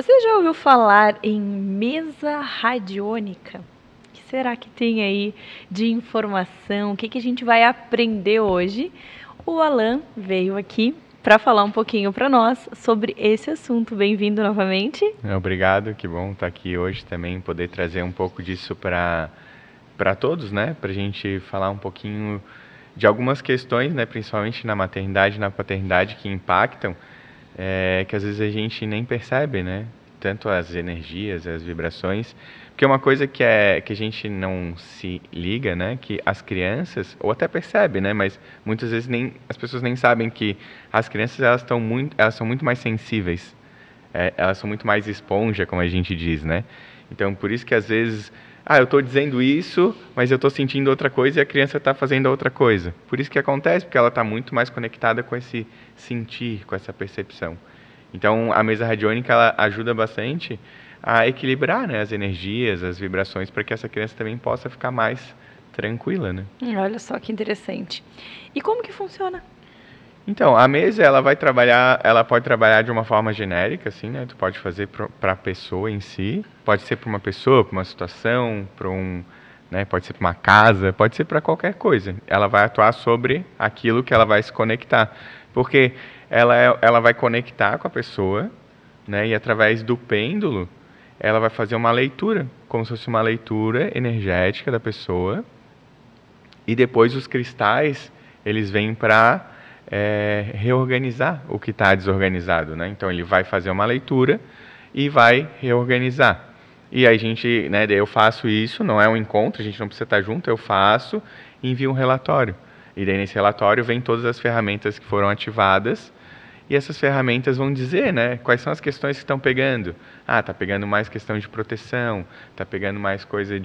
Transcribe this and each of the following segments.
Você já ouviu falar em mesa radiônica? O que será que tem aí de informação? O que a gente vai aprender hoje? O Alan veio aqui para falar um pouquinho para nós sobre esse assunto. Bem-vindo novamente. Obrigado, que bom estar aqui hoje também, poder trazer um pouco disso para todos, né? Para a gente falar um pouquinho de algumas questões, né? Principalmente na maternidade e na paternidade que impactam, que às vezes a gente nem percebe, né? Tanto as energias, as vibrações, porque uma coisa que a gente não se liga, né? Que as crianças, ou até percebe, né? Mas muitas vezes as pessoas nem sabem que as crianças elas são muito mais sensíveis, elas são muito mais esponja, como a gente diz, né? Então, por isso que às vezes, eu estou dizendo isso, mas eu estou sentindo outra coisa e a criança está fazendo outra coisa. Por isso que acontece, porque ela está muito mais conectada com esse sentir, com essa percepção. Então, a mesa radiônica ela ajuda bastante a equilibrar, né, as energias, as vibrações, para que essa criança também possa ficar mais tranquila, né? Olha só que interessante. E como que funciona? Então, a mesa ela pode trabalhar de uma forma genérica, assim, né? Tu pode fazer para a pessoa em si, pode ser para uma pessoa, para uma situação, né? Pode ser para uma casa, pode ser para qualquer coisa. Ela vai atuar sobre aquilo que ela vai se conectar, porque ela vai conectar com a pessoa, né? E através do pêndulo, ela vai fazer uma leitura, como se fosse uma leitura energética da pessoa. E depois os cristais, eles vêm para reorganizar o que está desorganizado, né? Então ele vai fazer uma leitura e vai reorganizar. E aí daí eu faço isso, não é um encontro, a gente não precisa estar junto, eu faço e envio um relatório. E daí nesse relatório vem todas as ferramentas que foram ativadas e essas ferramentas vão dizer, né, quais são as questões que estão pegando. Tá pegando mais questão de proteção, tá pegando mais coisa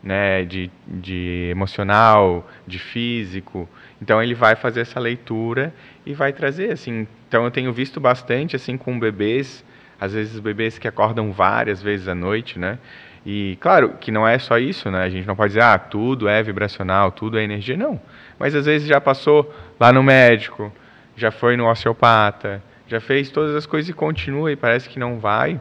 né, de emocional, de físico. Então ele vai fazer essa leitura e vai trazer, assim. Então eu tenho visto bastante, assim, com bebês, às vezes bebês que acordam várias vezes à noite, né? E claro que não é só isso, né? A gente não pode dizer, tudo é vibracional, tudo é energia, não. Mas às vezes já passou lá no médico, já foi no osteopata, já fez todas as coisas e continua e parece que não vai.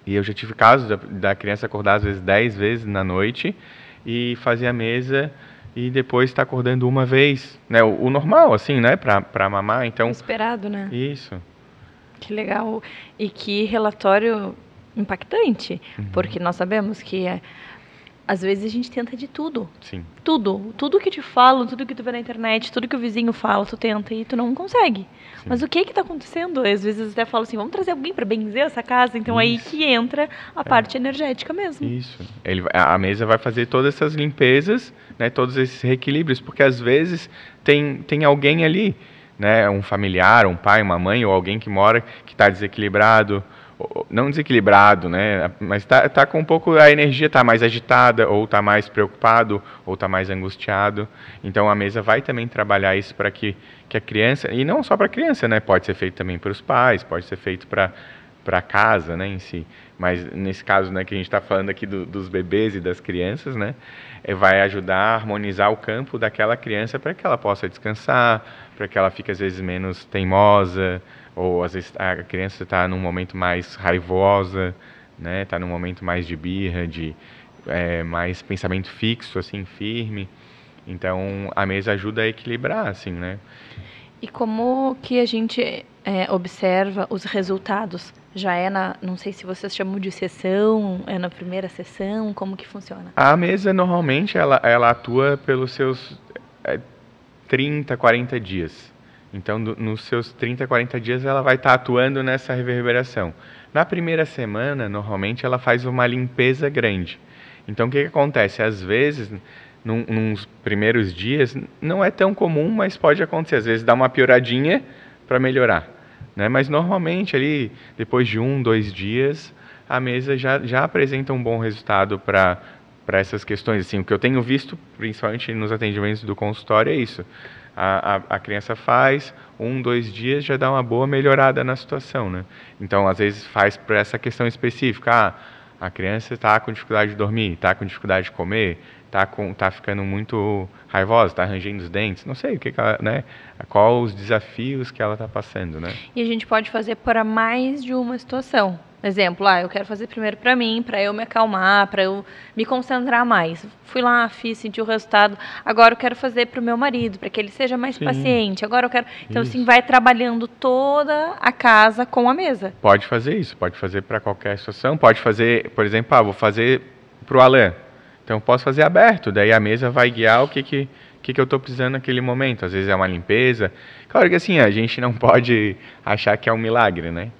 E eu já tive casos da criança acordar às vezes 10 vezes na noite e fazer a mesa e depois está acordando uma vez, né? O normal, assim, né? Para mamar, então... Esperado, né? Isso. Que legal. E que relatório impactante, porque nós sabemos que às vezes a gente tenta de tudo. Sim. Tudo que te falam, tudo que tu vê na internet, tudo que o vizinho fala, tu tenta e tu não consegue. Sim. Mas o que está acontecendo? Às vezes até falam assim, vamos trazer alguém para benzer essa casa. Então aí que entra a parte energética mesmo. Isso. A mesa vai fazer todas essas limpezas, né, todos esses reequilíbrios, porque às vezes tem alguém ali, né, um familiar, um pai, uma mãe ou alguém que mora que está desequilibrado, não desequilibrado, né, mas tá com um pouco, a energia está mais agitada, ou está mais preocupado, ou está mais angustiado. Então a mesa vai também trabalhar isso para que a criança, e não só para a criança, né, pode ser feito também para os pais, pode ser feito para casa, né, em si. Mas nesse caso, né, que a gente está falando aqui dos bebês e das crianças, né, vai ajudar a harmonizar o campo daquela criança para que ela possa descansar, para que ela fique às vezes menos teimosa, ou às vezes a criança está num momento mais raivosa, né, está num momento mais de birra, de mais pensamento fixo, assim, firme. Então a mesa ajuda a equilibrar, assim, né. E como que a gente observa os resultados? Já não sei se vocês chamam de sessão, é na primeira sessão, como que funciona? A mesa, normalmente, ela atua pelos seus 30, 40 dias. Então, nos seus 30, 40 dias, ela vai estar atuando nessa reverberação. Na primeira semana, normalmente, ela faz uma limpeza grande. Então, o que acontece? Às vezes, nos primeiros dias, não é tão comum, mas pode acontecer. Às vezes, dá uma pioradinha para melhorar, né? Mas, normalmente, ali, depois de 1, 2 dias, a mesa já apresenta um bom resultado para essas questões. Assim, o que eu tenho visto, principalmente nos atendimentos do consultório, é isso. A criança faz, 1, 2 dias já dá uma boa melhorada na situação, né? Então, às vezes, faz para essa questão específica. A criança está com dificuldade de dormir, está com dificuldade de comer, tá ficando muito raivosa, está rangendo os dentes, não sei o que ela, né? Qual os desafios que ela está passando, né? E a gente pode fazer para mais de uma situação. Exemplo, eu quero fazer primeiro para mim, para eu me acalmar, para eu me concentrar mais. Fui lá, fiz, senti o resultado. Agora eu quero fazer para o meu marido, para que ele seja mais paciente. Agora eu quero. Então, assim, vai trabalhando toda a casa com a mesa. Pode fazer isso, pode fazer para qualquer situação. Pode fazer, por exemplo, vou fazer para o Alan. Então, posso fazer aberto, daí a mesa vai guiar o que eu estou precisando naquele momento. Às vezes é uma limpeza. Claro que assim, a gente não pode achar que é um milagre, né?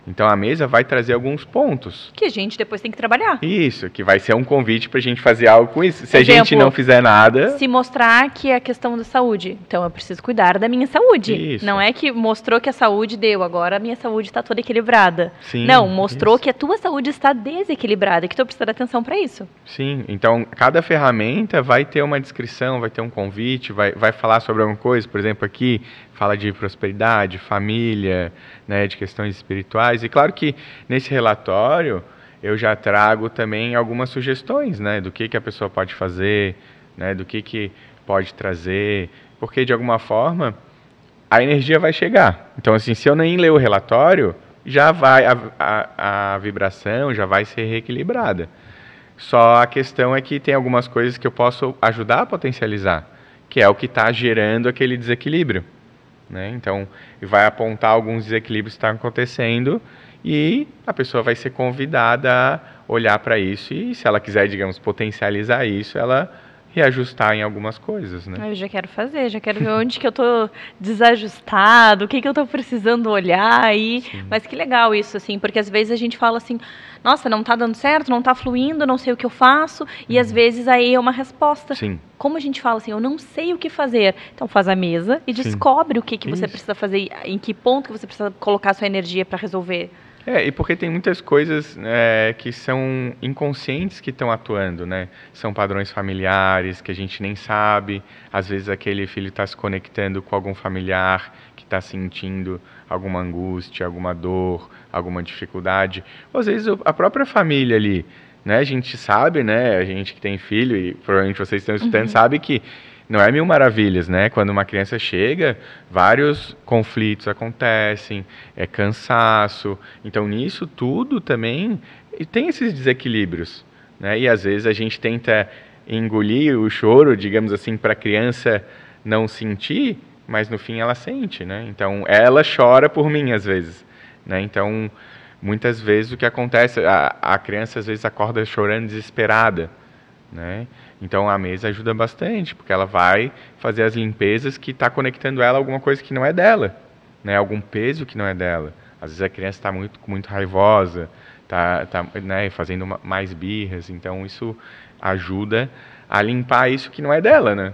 Então, a mesa vai trazer alguns pontos. Que a gente depois tem que trabalhar. Isso, que vai ser um convite para a gente fazer algo com isso. Se a gente não fizer nada... Se mostrar que é a questão da saúde. Então, eu preciso cuidar da minha saúde. Isso. Não é que mostrou que a saúde deu, agora a minha saúde está toda equilibrada. Sim, não, mostrou isso. que a tua saúde está desequilibrada, que tu precisa dar atenção para isso. Sim, então cada ferramenta vai ter uma descrição, vai ter um convite, vai falar sobre alguma coisa. Por exemplo, aqui fala de prosperidade, família, né, de questões espirituais. E claro que nesse relatório eu já trago também algumas sugestões, né, do que a pessoa pode fazer, né, do que pode trazer, porque de alguma forma a energia vai chegar. Então, assim, se eu nem ler o relatório, já vai a vibração já vai ser reequilibrada. Só a questão é que tem algumas coisas que eu posso ajudar a potencializar, que é o que está gerando aquele desequilíbrio. Né? Então, vai apontar alguns desequilíbrios que estão acontecendo e a pessoa vai ser convidada a olhar para isso e, se ela quiser, digamos, potencializar isso, ela reajustar em algumas coisas, né? Eu já quero fazer, já quero ver onde que eu tô desajustado, o que eu tô precisando olhar aí. Sim. Mas que legal isso, assim, porque às vezes a gente fala assim, nossa, não tá dando certo, não tá fluindo, não sei o que eu faço, e às vezes aí é uma resposta. Sim. Como a gente fala assim, eu não sei o que fazer. Então faz a mesa e descobre o que você precisa fazer, em que ponto que você precisa colocar sua energia para resolver. E porque tem muitas coisas que são inconscientes que estão atuando, né? São padrões familiares que a gente nem sabe. Às vezes aquele filho está se conectando com algum familiar que está sentindo alguma angústia, alguma dor, alguma dificuldade. Ou às vezes a própria família ali, né? A gente sabe, né? A gente que tem filho, e provavelmente vocês estão escutando, sabe que não é mil maravilhas, né? Quando uma criança chega, vários conflitos acontecem, é cansaço. Então, nisso tudo também tem esses desequilíbrios, né? E às vezes a gente tenta engolir o choro, digamos assim, para a criança não sentir, mas no fim ela sente, né? Então, ela chora por mim às vezes, né? Então, muitas vezes o que acontece, a criança às vezes acorda chorando desesperada, né? Então a mesa ajuda bastante, porque ela vai fazer as limpezas que está conectando ela a alguma coisa que não é dela, né? Algum peso que não é dela. Às vezes a criança está muito raivosa, tá, né, fazendo mais birras, então isso ajuda a limpar isso que não é dela, né?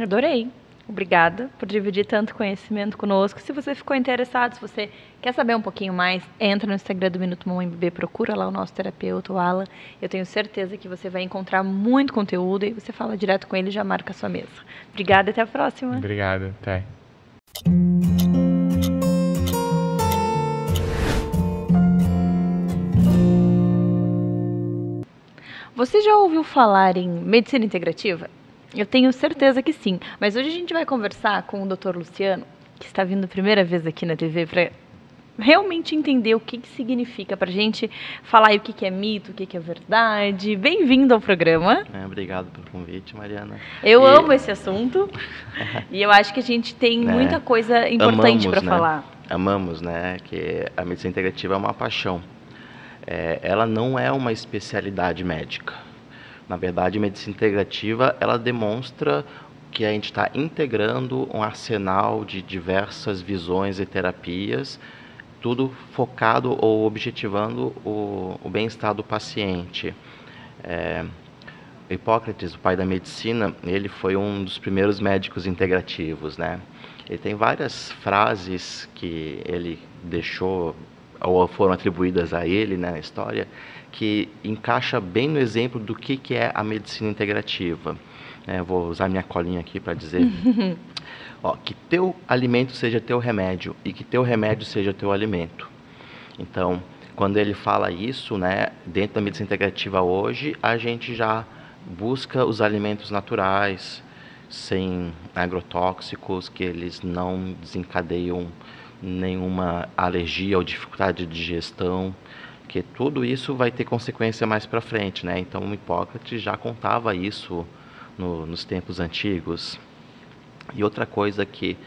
Adorei. Obrigada por dividir tanto conhecimento conosco. Se você ficou interessado, se você quer saber um pouquinho mais, entra no Instagram do Minuto Mamãe Bebê, procura lá o nosso terapeuta, o Alan. Eu tenho certeza que você vai encontrar muito conteúdo e você fala direto com ele e já marca a sua mesa. Obrigada e até a próxima. Obrigado, até. Você já ouviu falar em medicina integrativa? Eu tenho certeza que sim, mas hoje a gente vai conversar com o Dr. Luciano, que está vindo a primeira vez aqui na TV para realmente entender o que significa, para a gente falar aí o que é mito, o que é verdade. Bem-vindo ao programa. Obrigado pelo convite, Mariana. Eu amo esse assunto e eu acho que a gente tem muita coisa importante para falar. Amamos, né, que a medicina integrativa é uma paixão. Ela não é uma especialidade médica. Na verdade, a medicina integrativa, ela demonstra que a gente está integrando um arsenal de diversas visões e terapias, tudo focado ou objetivando o bem-estar do paciente. Hipócrates, o pai da medicina, ele foi um dos primeiros médicos integrativos, né? Ele tem várias frases que ele deixou, ou foram atribuídas a ele, né, na história, que encaixa bem no exemplo do que é a medicina integrativa. Vou usar minha colinha aqui para dizer que teu alimento seja teu remédio e que teu remédio seja teu alimento. Então, quando ele fala isso, né, dentro da medicina integrativa hoje, a gente já busca os alimentos naturais, sem agrotóxicos, que eles não desencadeiam nenhuma alergia ou dificuldade de digestão, que tudo isso vai ter consequência mais para frente, né? Então, o Hipócrates já contava isso nos tempos antigos. E outra coisa que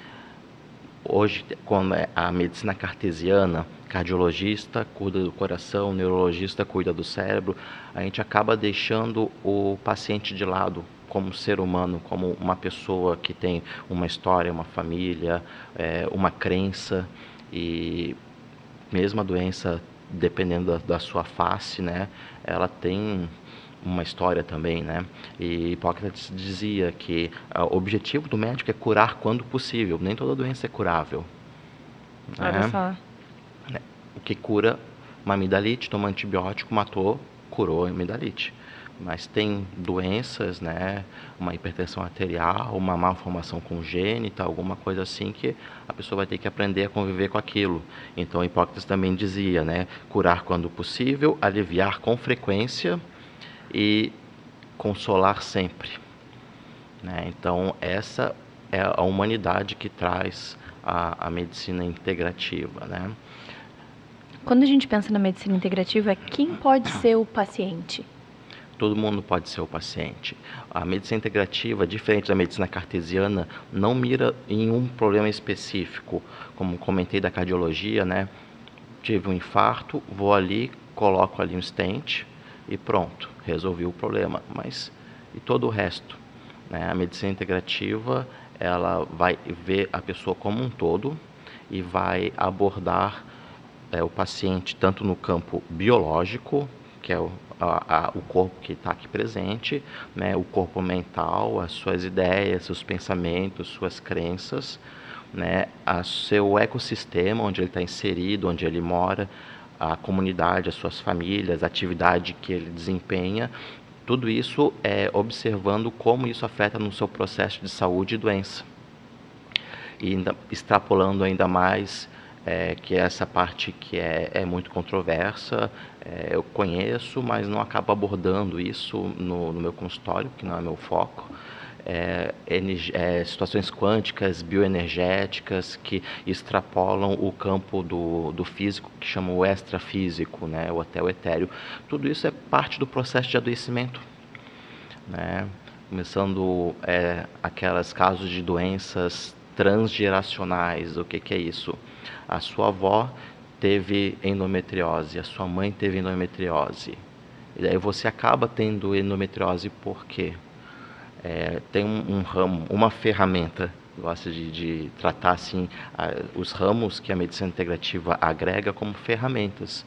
hoje, como é a medicina cartesiana, cardiologista cuida do coração, neurologista cuida do cérebro, a gente acaba deixando o paciente de lado como ser humano, como uma pessoa que tem uma história, uma família, uma crença, e mesmo a doença, dependendo da sua face, né, ela tem uma história também, né? E Hipócrates dizia que o objetivo do médico é curar quando possível. Nem toda doença é curável. Olha Né? só. O que cura uma amidalite, toma antibiótico, matou, curou a amidalite. Mas tem doenças, né, uma hipertensão arterial, uma malformação congênita, alguma coisa assim, que a pessoa vai ter que aprender a conviver com aquilo. Então Hipócrates também dizia, né, curar quando possível, aliviar com frequência e consolar sempre. Né? Então essa é a humanidade que traz a medicina integrativa, né? Quando a gente pensa na medicina integrativa, quem pode ser o paciente? Todo mundo pode ser o paciente. A medicina integrativa, diferente da medicina cartesiana, não mira em um problema específico. Como comentei da cardiologia, né? Tive um infarto, vou ali, coloco ali um stent e pronto, resolvi o problema. Mas e todo o resto? Né? A medicina integrativa, ela vai ver a pessoa como um todo e vai abordar o paciente tanto no campo biológico, que é o corpo que está aqui presente, né, o corpo mental, as suas ideias, seus pensamentos, suas crenças, né, o seu ecossistema, onde ele está inserido, onde ele mora, a comunidade, as suas famílias, a atividade que ele desempenha, tudo isso observando como isso afeta no seu processo de saúde e doença. E ainda, extrapolando ainda mais, que essa parte que é muito controversa, eu conheço, mas não acabo abordando isso no meu consultório, que não é meu foco. Situações quânticas, bioenergéticas, que extrapolam o campo do físico, que chama o extrafísico, né, ou até o etéreo. Tudo isso é parte do processo de adoecimento. Né? Começando aqueles casos de doenças transgeracionais. O que é isso? A sua avó teve endometriose, a sua mãe teve endometriose. E daí você acaba tendo endometriose por quê? Tem um ramo, uma ferramenta, gosto de tratar assim, os ramos que a medicina integrativa agrega como ferramentas.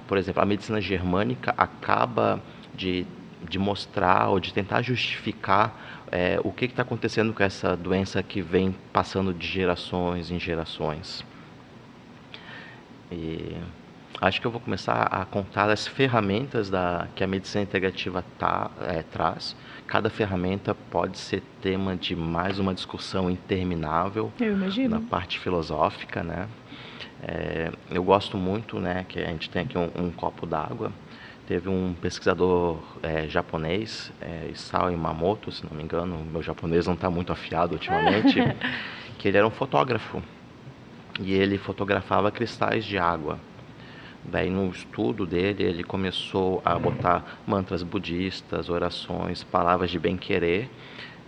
Por exemplo, a medicina germânica acaba de mostrar ou de tentar justificar o que está acontecendo com essa doença que vem passando de gerações em gerações. E acho que eu vou começar a contar as ferramentas que a medicina integrativa traz. Cada ferramenta pode ser tema de mais uma discussão interminável. Eu imagino. Na parte filosófica, né? Eu gosto muito, né, que a gente tem aqui um copo d'água. Teve um pesquisador japonês, Isao Imamoto, se não me engano, meu japonês não está muito afiado ultimamente, que ele era um fotógrafo e ele fotografava cristais de água. Daí no estudo dele ele começou a botar mantras budistas, orações, palavras de bem-querer,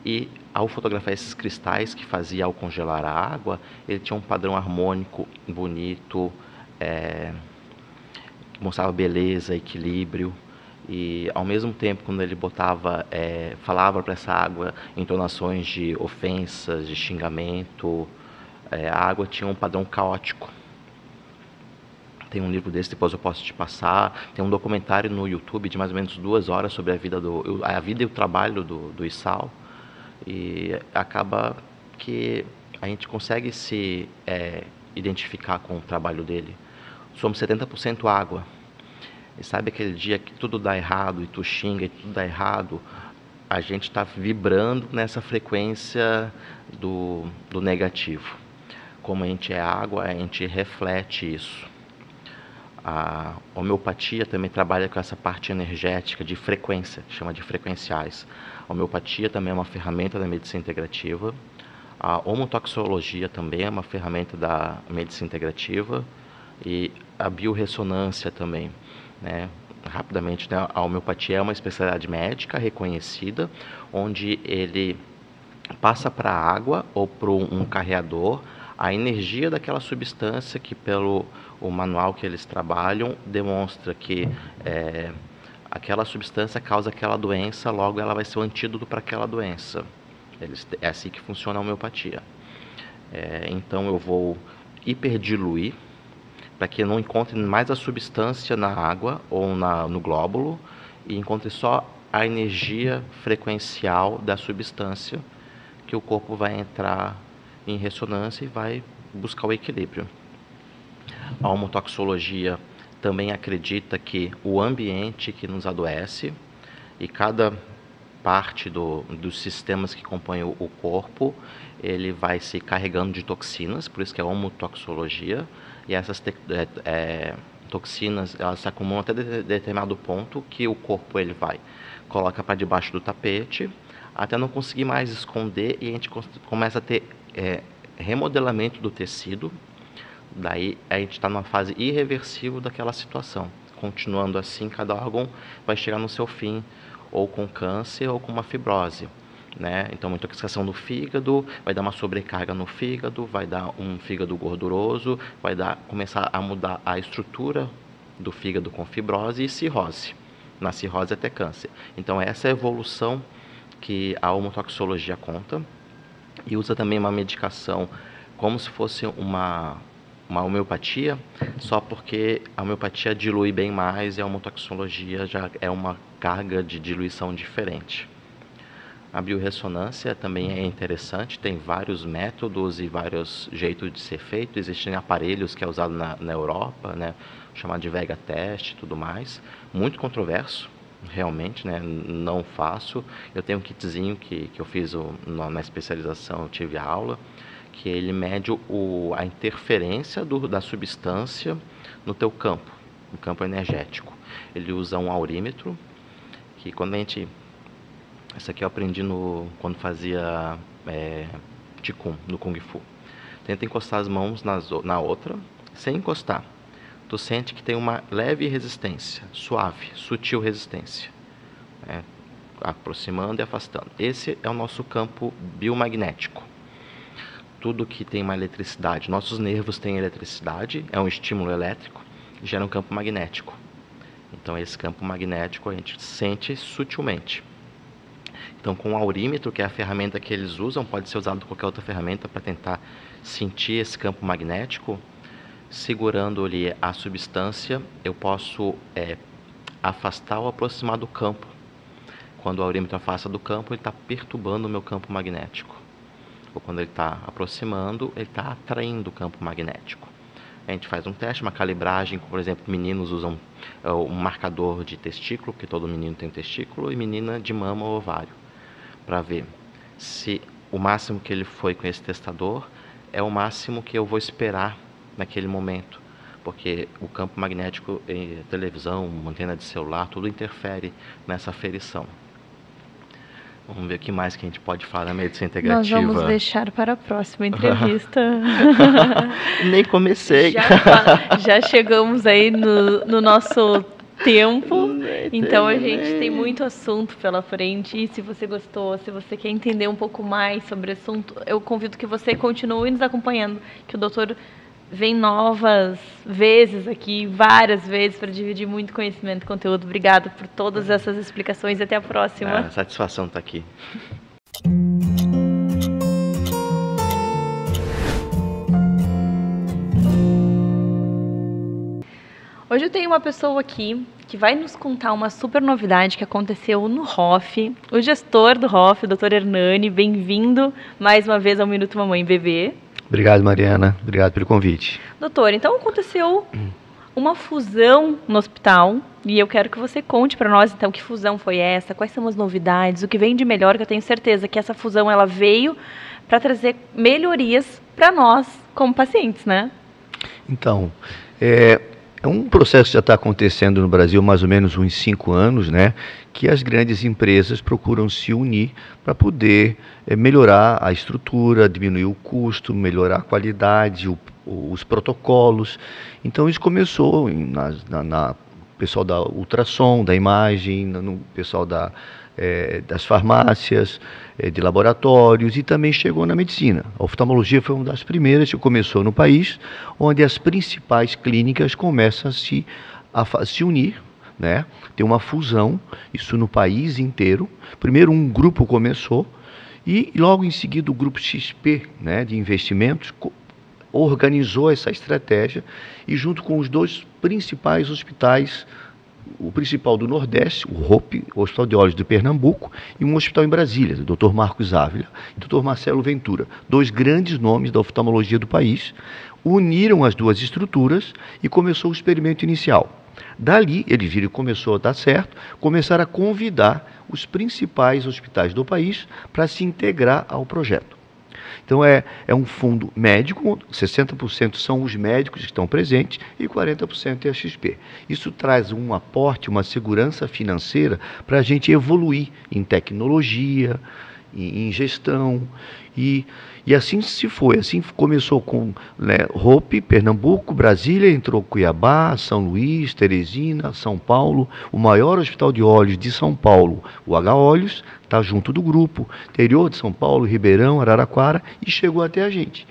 e ao fotografar esses cristais que fazia ao congelar a água, ele tinha um padrão harmônico, bonito, que mostrava beleza, equilíbrio. E ao mesmo tempo, quando ele falava para essa água entonações de ofensas, de xingamento, a água tinha um padrão caótico. Tem um livro desse, depois eu posso te passar. Tem um documentário no YouTube de mais ou menos 2 horas sobre a vida e o trabalho do Isao. E acaba que a gente consegue se identificar com o trabalho dele. Somos 70% água. E sabe aquele dia que tudo dá errado e tu xinga e tudo dá errado? A gente está vibrando nessa frequência do negativo. Como a gente é água, a gente reflete isso. A homeopatia também trabalha com essa parte energética de frequência, chama de frequenciais. A homeopatia também é uma ferramenta da medicina integrativa. A homotoxologia também é uma ferramenta da medicina integrativa. E a biorressonância também, né? Rapidamente, né? A homeopatia é uma especialidade médica reconhecida, onde ele passa para a água ou para um carreador a energia daquela substância que, pelo o manual que eles trabalham, demonstra que aquela substância causa aquela doença, logo ela vai ser o antídoto para aquela doença. É assim que funciona a homeopatia. Então eu vou hiperdiluir para que não encontre mais a substância na água ou no glóbulo e encontre só a energia frequencial da substância, que o corpo vai entrar em ressonância e vai buscar o equilíbrio. A homotoxologia também acredita que o ambiente que nos adoece e cada parte dos sistemas que compõem o corpo, ele vai se carregando de toxinas, por isso que é homotoxologia, e essas toxinas, elas se acumulam até determinado ponto que o corpo ele coloca para debaixo do tapete, até não conseguir mais esconder, e a gente começa a ter remodelamento do tecido. Daí a gente está numa fase irreversível daquela situação. Continuando assim, cada órgão vai chegar no seu fim, ou com câncer ou com uma fibrose, né? Então, uma intoxicação do fígado vai dar uma sobrecarga no fígado, vai dar um fígado gorduroso, começar a mudar a estrutura do fígado com fibrose e cirrose. Na cirrose até câncer. Então, essa é a evolução que a homotoxologia conta, e usa também uma medicação como se fosse uma homeopatia, só porque a homeopatia dilui bem mais e a homotoxologia já é uma carga de diluição diferente. A biorressonância também é interessante, tem vários métodos e vários jeitos de ser feito. Existem aparelhos que é usado na Europa, né, chamado de Vega Test e tudo mais. Muito controverso, realmente, né, não faço. Eu tenho um kitzinho que eu fiz na especialização, eu tive aula, que ele mede a interferência da substância no teu campo, no campo energético. Ele usa um aurímetro, que quando a gente... Isso aqui eu aprendi quando fazia Qigong, no Kung Fu. Tenta encostar as mãos na outra, sem encostar. Tu sente que tem uma leve resistência, suave, sutil resistência. Aproximando e afastando. Esse é o nosso campo biomagnético. Tudo que tem uma eletricidade, nossos nervos têm eletricidade, é um estímulo elétrico, gera um campo magnético. Então esse campo magnético a gente sente sutilmente. Então com o aurímetro, que é a ferramenta que eles usam, pode ser usado qualquer outra ferramenta para tentar sentir esse campo magnético, segurando ali a substância, eu posso afastar ou aproximar do campo. Quando o aurímetro afasta do campo, ele está perturbando o meu campo magnético. Ou quando ele está aproximando, ele está atraindo o campo magnético. A gente faz um teste, uma calibragem, por exemplo, meninos usam um marcador de testículo, porque todo menino tem testículo, e menina de mama ou ovário, para ver se o máximo que ele foi com esse testador é o máximo que eu vou esperar naquele momento, porque o campo magnético, televisão, antena de celular, tudo interfere nessa aferição. Vamos ver o que mais que a gente pode falar da medicina integrativa. Nós vamos deixar para a próxima entrevista. Nem comecei. Já chegamos aí no nosso tempo. Então a gente tem muito assunto pela frente. E se você gostou, se você quer entender um pouco mais sobre o assunto, eu convido que você continue nos acompanhando, que o doutor vem novas vezes aqui, várias vezes, para dividir muito conhecimento e conteúdo. Obrigada por todas essas explicações e até a próxima. Satisfação estar aqui. Hoje eu tenho uma pessoa aqui que vai nos contar uma super novidade que aconteceu no ROF. O gestor do ROF, o Dr. Hernani, bem-vindo mais uma vez ao Minuto Mamãe Bebê. Obrigado, Mariana. Obrigado pelo convite. Doutor, então aconteceu uma fusão no hospital e eu quero que você conte para nós, então, que fusão foi essa, quais são as novidades, o que vem de melhor, que eu tenho certeza que essa fusão ela veio para trazer melhorias para nós como pacientes, né? Então, É um processo que já está acontecendo no Brasil há mais ou menos uns 5 anos, né? Que as grandes empresas procuram se unir para poder melhorar a estrutura, diminuir o custo, melhorar a qualidade, os protocolos. Então isso começou na pessoal da ultrassom, da imagem, no pessoal das farmácias, de laboratórios, e também chegou na medicina. A oftalmologia foi uma das primeiras que começou no país, onde as principais clínicas começam a se unir, né? Tem uma fusão, isso no país inteiro. Primeiro um grupo começou e logo em seguida o grupo XP, né, de investimentos, organizou essa estratégia e junto com os 2 principais hospitais, o principal do Nordeste, o ROPE, o Hospital de Olhos de Pernambuco, e um hospital em Brasília, o Dr. Marcos Ávila e o Dr. Marcelo Ventura, 2 grandes nomes da oftalmologia do país, uniram as 2 estruturas e começou o experimento inicial. Dali, eles viram que começou a dar certo, começaram a convidar os principais hospitais do país para se integrar ao projeto. Então é um fundo médico, 60% são os médicos que estão presentes e 40% é a XP. Isso traz um aporte, uma segurança financeira para a gente evoluir em tecnologia, em gestão, e assim se foi. Assim começou com, né, ROPE, Pernambuco, Brasília, entrou Cuiabá, São Luís, Teresina, São Paulo, o maior hospital de olhos de São Paulo, o H-Olhos, está junto do grupo, interior de São Paulo, Ribeirão, Araraquara, e chegou até a gente.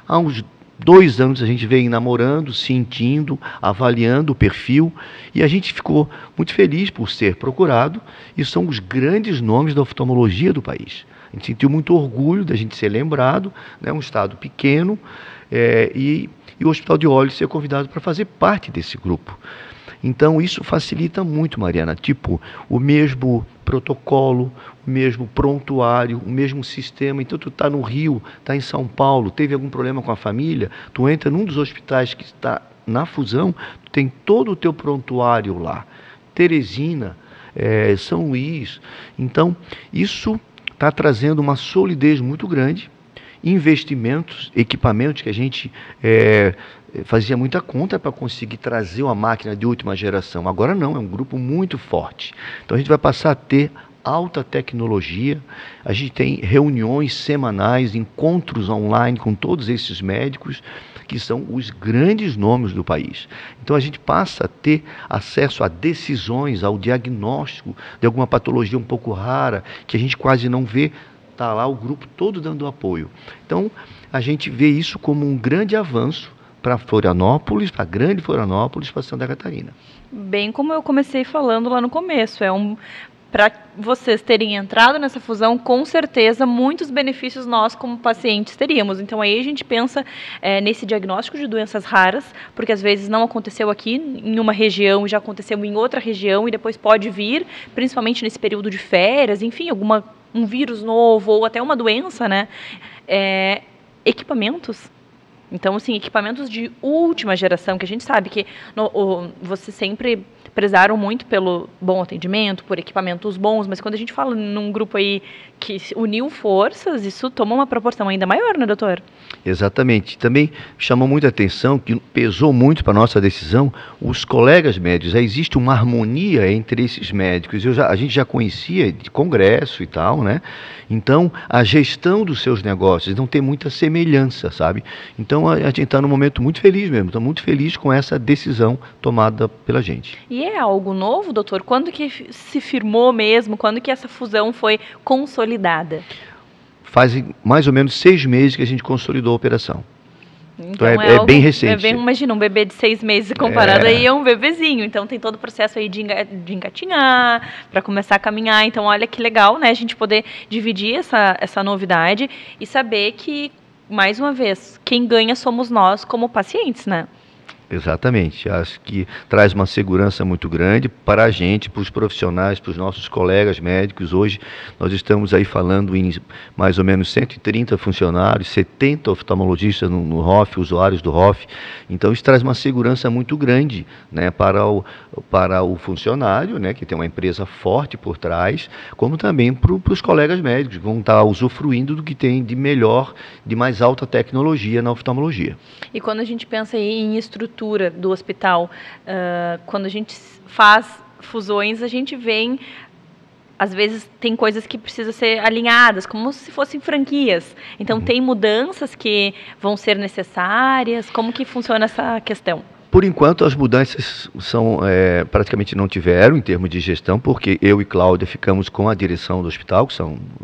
Há uns 2 anos a gente vem namorando, sentindo, avaliando o perfil, e a gente ficou muito feliz por ser procurado, e são os grandes nomes da oftalmologia do país. A gente sentiu muito orgulho da gente ser lembrado, né, um estado pequeno, e o Hospital de Olhos ser convidado para fazer parte desse grupo. Então isso facilita muito, Mariana, tipo, o mesmo protocolo, o mesmo prontuário, o mesmo sistema. Então tu está no Rio, está em São Paulo, teve algum problema com a família, tu entra num dos hospitais que está na fusão, tu tem todo o teu prontuário lá. Teresina, São Luís. Então isso está trazendo uma solidez muito grande, investimentos, equipamentos que a gente fazia muita conta para conseguir trazer uma máquina de última geração. Agora não, é um grupo muito forte. Então a gente vai passar a ter alta tecnologia, a gente tem reuniões semanais, encontros online com todos esses médicos, que são os grandes nomes do país. Então a gente passa a ter acesso a decisões, ao diagnóstico de alguma patologia um pouco rara, que a gente quase não vê, está lá o grupo todo dando apoio. Então a gente vê isso como um grande avanço para Florianópolis, para a grande Florianópolis, para Santa Catarina. Bem como eu comecei falando lá no começo, para vocês terem entrado nessa fusão, com certeza, muitos benefícios nós, como pacientes, teríamos. Então, aí a gente pensa nesse diagnóstico de doenças raras, porque às vezes não aconteceu aqui em uma região, já aconteceu em outra região, e depois pode vir, principalmente nesse período de férias, enfim, um vírus novo, ou até uma doença, né? Equipamentos. Então, assim, equipamentos de última geração, que a gente sabe que vocês sempre prezaram muito pelo bom atendimento, por equipamentos bons, mas quando a gente fala num grupo aí que uniu forças, isso toma uma proporção ainda maior, né, doutor? Exatamente. Também chamou muita atenção, que pesou muito para a nossa decisão, os colegas médicos. Já existe uma harmonia entre esses médicos. A gente já conhecia de congresso e tal, né? Então, a gestão dos seus negócios não tem muita semelhança, sabe? Então, a gente está num momento muito feliz mesmo. Estou muito feliz com essa decisão tomada pela gente. E é algo novo, doutor? Quando que se firmou mesmo? Quando que essa fusão foi consolidada? Fazem mais ou menos 6 meses que a gente consolidou a operação. Então é bem recente. Imagina, um bebê de 6 meses comparado aí a um bebezinho. Então tem todo o processo aí de engatinhar, para começar a caminhar. Então olha que legal, né? A gente poder dividir essa novidade e saber que, mais uma vez, quem ganha somos nós como pacientes, né? Exatamente, acho que traz uma segurança muito grande para a gente, para os profissionais, para os nossos colegas médicos. Hoje nós estamos aí falando em mais ou menos 130 funcionários, 70 oftalmologistas no ROF, usuários do ROF. Então isso traz uma segurança muito grande, né, para o funcionário, né, que tem uma empresa forte por trás, como também para os colegas médicos, que vão estar usufruindo do que tem de melhor, de mais alta tecnologia na oftalmologia. E quando a gente pensa aí em estrutura estrutura do hospital. Quando a gente faz fusões, a gente vê, às vezes tem coisas que precisam ser alinhadas, como se fossem franquias. Então, tem mudanças que vão ser necessárias? Como que funciona essa questão? Por enquanto, as mudanças praticamente não tiveram em termos de gestão, porque eu e Cláudia ficamos com a direção do hospital, que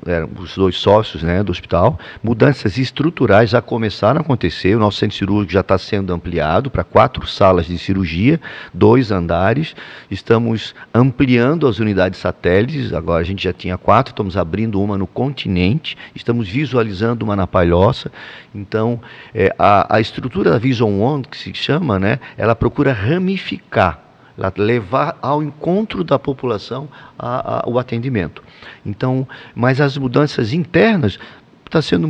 eram os 2 sócios, né, do hospital. Mudanças estruturais já começaram a acontecer. O nosso centro cirúrgico já está sendo ampliado para 4 salas de cirurgia, 2 andares. Estamos ampliando as unidades satélites. Agora a gente já tinha 4, estamos abrindo uma no continente, estamos visualizando uma na Palhoça. Então, a estrutura da Vision One, que se chama, né, ela procura ramificar, levar ao encontro da população o atendimento. Então, mas as mudanças internas está sendo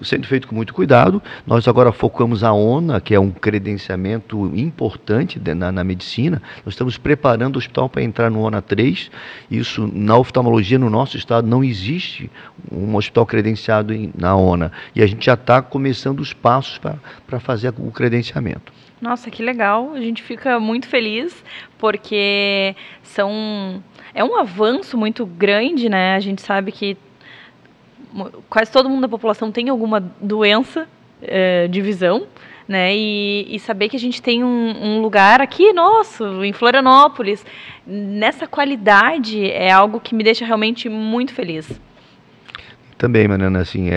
sendo feito com muito cuidado. Nós agora focamos a ONA, que é um credenciamento importante na medicina. Nós estamos preparando o hospital para entrar no ONA 3. Isso, na oftalmologia, no nosso estado, não existe um hospital credenciado na ONA. E a gente já está começando os passos para fazer o credenciamento. Nossa, que legal. A gente fica muito feliz, porque é um avanço muito grande, né? A gente sabe que quase todo mundo da população tem alguma doença de visão, né? E saber que a gente tem um lugar aqui nosso, em Florianópolis, nessa qualidade, é algo que me deixa realmente muito feliz. Também, Mariana, assim,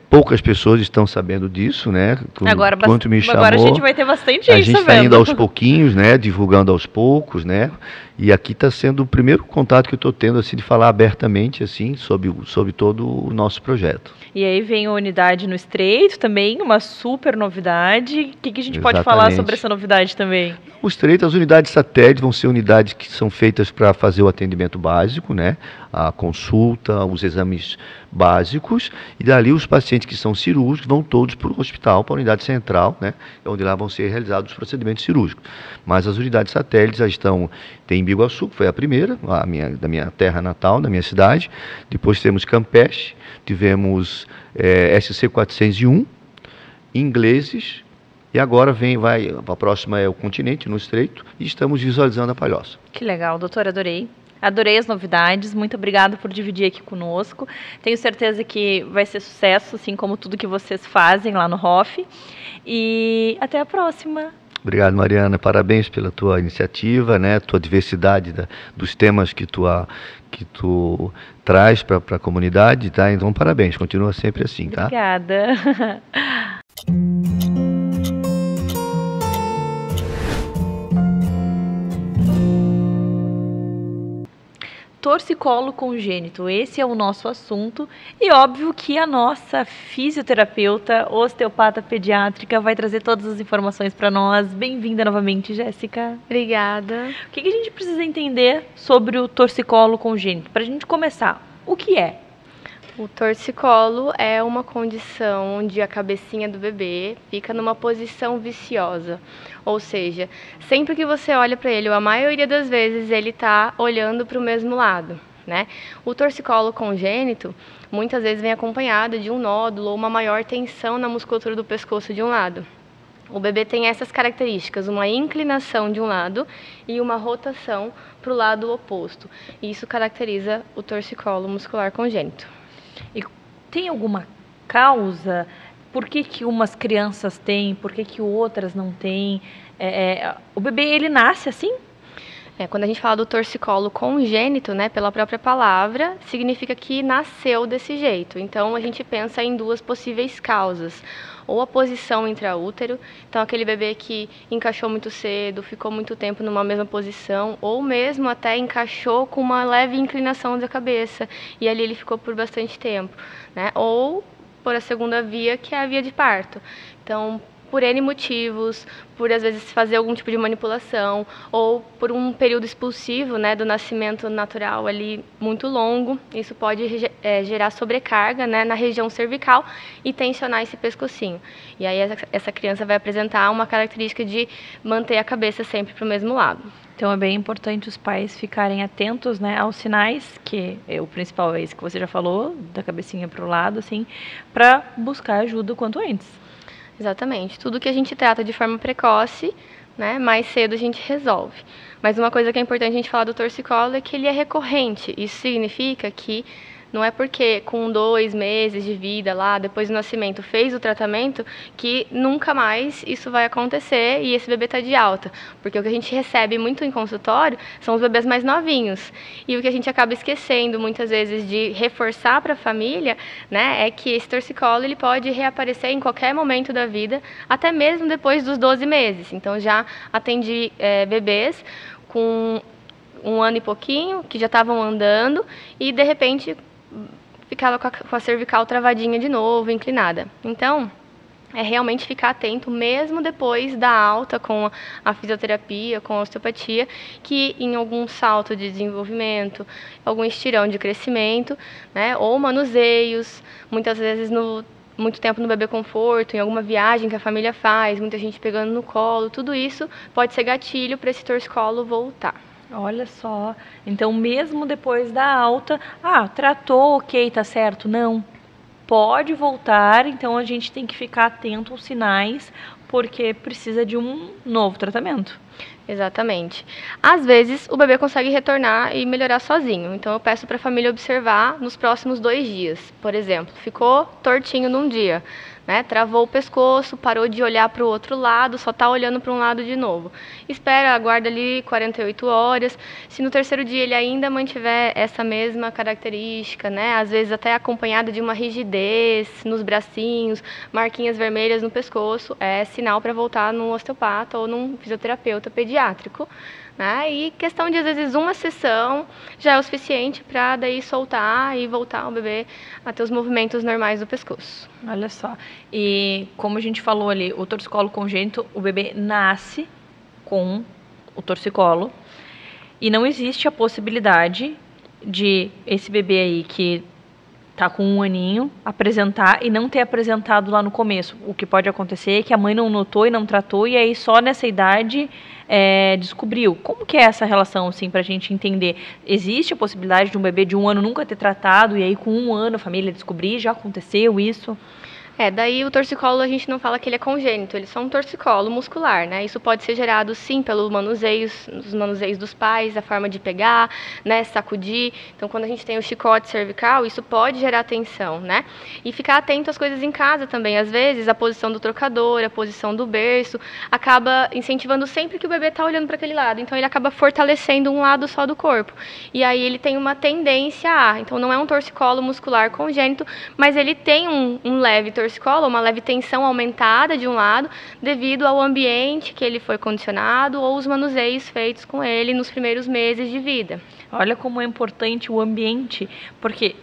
poucas pessoas estão sabendo disso, né? Agora me chamou, a gente vai ter bastante gente sabendo. A gente está indo aos pouquinhos, né? Divulgando aos poucos, né? E aqui está sendo o primeiro contato que eu estou tendo, assim, de falar abertamente, assim, sobre todo o nosso projeto. E aí vem a unidade no Estreito também, uma super novidade. O que a gente pode falar sobre essa novidade também? O Estreito, as unidades satélites vão ser unidades que são feitas para fazer o atendimento básico, né? A consulta, os exames básicos, e dali os pacientes que são cirúrgicos vão todos para o hospital, para a unidade central, né? Onde lá vão ser realizados os procedimentos cirúrgicos. Mas as unidades satélites já tem em Biguaçu, que foi a primeira, da minha terra natal, da minha cidade. Depois temos Campeche, tivemos SC 401, Ingleses, e agora a próxima é o Continente, no Estreito, e estamos visualizando a Palhoça. Que legal, doutora, adorei. Adorei as novidades, muito obrigada por dividir aqui conosco. Tenho certeza que vai ser sucesso, assim como tudo que vocês fazem lá no ROF. E até a próxima. Obrigado, Mariana. Parabéns pela tua iniciativa, né? Tua diversidade dos temas que tu traz para a comunidade, tá? Então, parabéns. Continua sempre assim, tá? Obrigada. Torcicolo congênito, esse é o nosso assunto, e óbvio que a nossa fisioterapeuta, osteopata pediátrica, vai trazer todas as informações para nós. Bem-vinda novamente, Jéssica. Obrigada. O que a gente precisa entender sobre o torcicolo congênito? Para a gente começar, o que é? O torcicolo é uma condição onde a cabecinha do bebê fica numa posição viciosa. Ou seja, sempre que você olha para ele, ou a maioria das vezes, ele está olhando para o mesmo lado, né? O torcicolo congênito, muitas vezes, vem acompanhado de um nódulo ou uma maior tensão na musculatura do pescoço de um lado. O bebê tem essas características, uma inclinação de um lado e uma rotação para o lado oposto. Isso caracteriza o torcicolo muscular congênito. E tem alguma causa? Por que umas crianças têm, por que outras não têm? O bebê, ele nasce assim? Quando a gente fala do torcicolo congênito, né, pela própria palavra, significa que nasceu desse jeito. Então, a gente pensa em 2 possíveis causas. Ou a posição intraútero, então aquele bebê que encaixou muito cedo, ficou muito tempo numa mesma posição, ou mesmo até encaixou com uma leve inclinação da cabeça, e ali ele ficou por bastante tempo, né? Ou por a segunda via, que é a via de parto. Então, por N motivos, por às vezes fazer algum tipo de manipulação, ou por um período expulsivo, né, do nascimento natural ali muito longo, isso pode gerar sobrecarga, né, na região cervical e tensionar esse pescocinho. E aí essa criança vai apresentar uma característica de manter a cabeça sempre para o mesmo lado. Então é bem importante os pais ficarem atentos, né, aos sinais, que o principal é esse que você já falou, da cabecinha para o lado, assim, para buscar ajuda o quanto antes. Exatamente. Tudo que a gente trata de forma precoce, né, mais cedo a gente resolve. Mas uma coisa que é importante a gente falar do torcicolo é que ele é recorrente. Isso significa que não é porque com 2 meses de vida lá, depois do nascimento, fez o tratamento, que nunca mais isso vai acontecer e esse bebê está de alta. Porque o que a gente recebe muito em consultório são os bebês mais novinhos. E o que a gente acaba esquecendo muitas vezes de reforçar para a família, né, é que esse torcicolo ele pode reaparecer em qualquer momento da vida, até mesmo depois dos 12 meses. Então já atendi bebês com 1 ano e pouquinho, que já estavam andando e de repente ficava com a cervical travadinha de novo, inclinada. Então, é realmente ficar atento, mesmo depois da alta com a fisioterapia, com a osteopatia, que em algum salto de desenvolvimento, algum estirão de crescimento, né, ou manuseios, muitas vezes muito tempo no bebê conforto, em alguma viagem que a família faz, muita gente pegando no colo, tudo isso pode ser gatilho para esse torcicolo voltar. Olha só, então mesmo depois da alta, tratou, ok, tá certo? Não, pode voltar, então a gente tem que ficar atento aos sinais, porque precisa de um novo tratamento. Exatamente. Às vezes o bebê consegue retornar e melhorar sozinho, então eu peço para a família observar nos próximos 2 dias. Por exemplo, ficou tortinho num dia, né? Travou o pescoço, parou de olhar para o outro lado, só está olhando para um lado de novo. Espera, aguarda ali 48 horas. Se no 3º dia ele ainda mantiver essa mesma característica, né? Às vezes até acompanhada de uma rigidez nos bracinhos, marquinhas vermelhas no pescoço, é sinal para voltar num osteopata ou num fisioterapeuta pediátrico. Né? E questão de, às vezes, uma sessão já é o suficiente para daí soltar e voltar o bebê a ter os movimentos normais do pescoço. Olha só, e como a gente falou ali, o torcicolo congênito, o bebê nasce com o torcicolo e não existe a possibilidade de esse bebê aí que tá com 1 aninho apresentar e não ter apresentado lá no começo. O que pode acontecer é que a mãe não notou e não tratou e aí só nessa idade descobriu. Como que é essa relação, assim, pra gente entender? Existe a possibilidade de um bebê de 1 ano nunca ter tratado e aí com 1 ano a família descobrir? Já aconteceu isso? Daí o torcicolo a gente não fala que ele é congênito, ele é só um torcicolo muscular, né? Isso pode ser gerado sim pelos manuseios dos pais, a forma de pegar, né, sacudir. Então quando a gente tem o chicote cervical, isso pode gerar tensão, né? E ficar atento às coisas em casa também. Às vezes a posição do trocador, a posição do berço, acaba incentivando sempre que o bebê está olhando para aquele lado. Então ele acaba fortalecendo um lado só do corpo. E aí ele tem uma tendência então não é um torcicolo muscular congênito, mas ele tem um leve torcicolo, uma leve tensão aumentada de um lado, devido ao ambiente que ele foi condicionado ou os manuseios feitos com ele nos primeiros meses de vida. Olha como é importante o ambiente, porque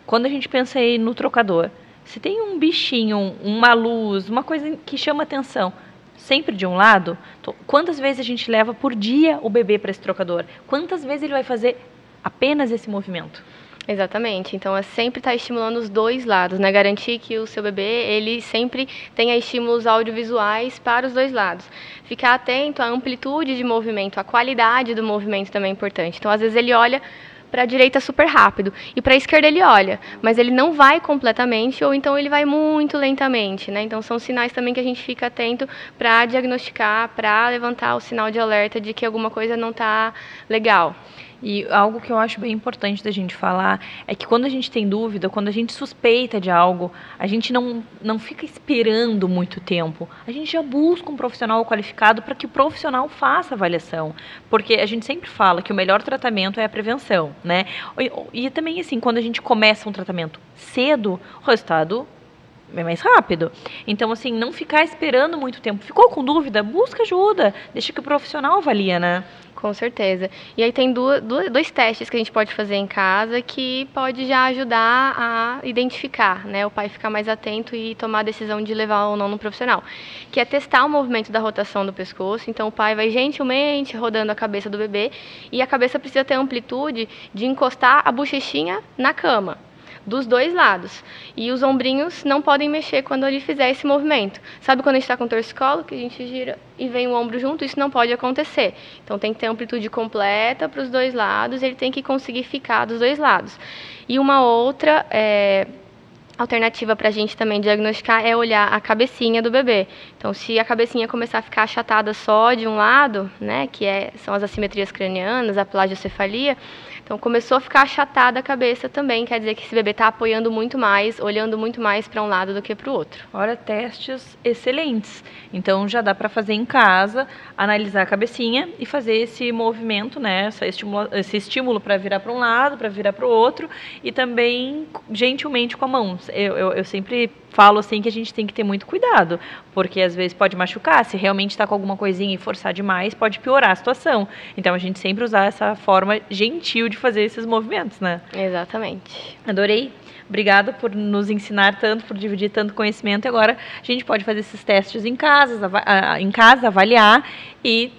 quando a gente pensa aí no trocador, se tem um bichinho, uma luz, uma coisa que chama atenção, sempre de um lado, quantas vezes a gente leva por dia o bebê para esse trocador? Quantas vezes ele vai fazer apenas esse movimento? Exatamente, então é sempre estar estimulando os 2 lados, né? Garantir que o seu bebê ele sempre tenha estímulos audiovisuais para os 2 lados. Ficar atento à amplitude de movimento, à qualidade do movimento também é importante. Então, às vezes ele olha para a direita super rápido e para a esquerda ele olha, mas ele não vai completamente ou então ele vai muito lentamente, né? Então são sinais também que a gente fica atento para diagnosticar, para levantar o sinal de alerta de que alguma coisa não está legal. E algo que eu acho bem importante da gente falar é que quando a gente tem dúvida, quando a gente suspeita de algo, a gente não fica esperando muito tempo. A gente já busca um profissional qualificado para que o profissional faça a avaliação. Porque a gente sempre fala que o melhor tratamento é a prevenção, né? E também, assim, quando a gente começa um tratamento cedo, o resultado é mais rápido. Então, assim, não ficar esperando muito tempo. Ficou com dúvida? Busca ajuda. Deixa que o profissional avalia, né? Com certeza. E aí tem 2 testes que a gente pode fazer em casa que pode já ajudar a identificar, né? O pai ficar mais atento e tomar a decisão de levar ou não no profissional. Que é testar o movimento da rotação do pescoço. Então o pai vai gentilmente rodando a cabeça do bebê e a cabeça precisa ter amplitude de encostar a bochechinha na cama. Dos 2 lados. E os ombrinhos não podem mexer quando ele fizer esse movimento. Sabe quando a gente está com torcicolo, que a gente gira e vem o ombro junto? Isso não pode acontecer. Então tem que ter amplitude completa para os 2 lados, ele tem que conseguir ficar dos 2 lados. E uma outra alternativa para a gente também diagnosticar é olhar a cabecinha do bebê. Então, se a cabecinha começar a ficar achatada só de um lado, né, são as assimetrias cranianas, a plagiocefalia, então começou a ficar achatada a cabeça também, quer dizer que esse bebê está apoiando muito mais, olhando muito mais para um lado do que para o outro. Olha, testes excelentes. Então já dá para fazer em casa, analisar a cabecinha e fazer esse movimento, né, esse estímulo para virar para um lado, para virar para o outro e também gentilmente com a mão. Eu sempre falo assim que a gente tem que ter muito cuidado, porque às vezes pode machucar, se realmente está com alguma coisinha e forçar demais, pode piorar a situação. Então a gente sempre usar essa forma gentil de fazer esses movimentos, né? Exatamente. Adorei. Obrigada por nos ensinar tanto, por dividir tanto conhecimento. E agora a gente pode fazer esses testes em casa, avaliar e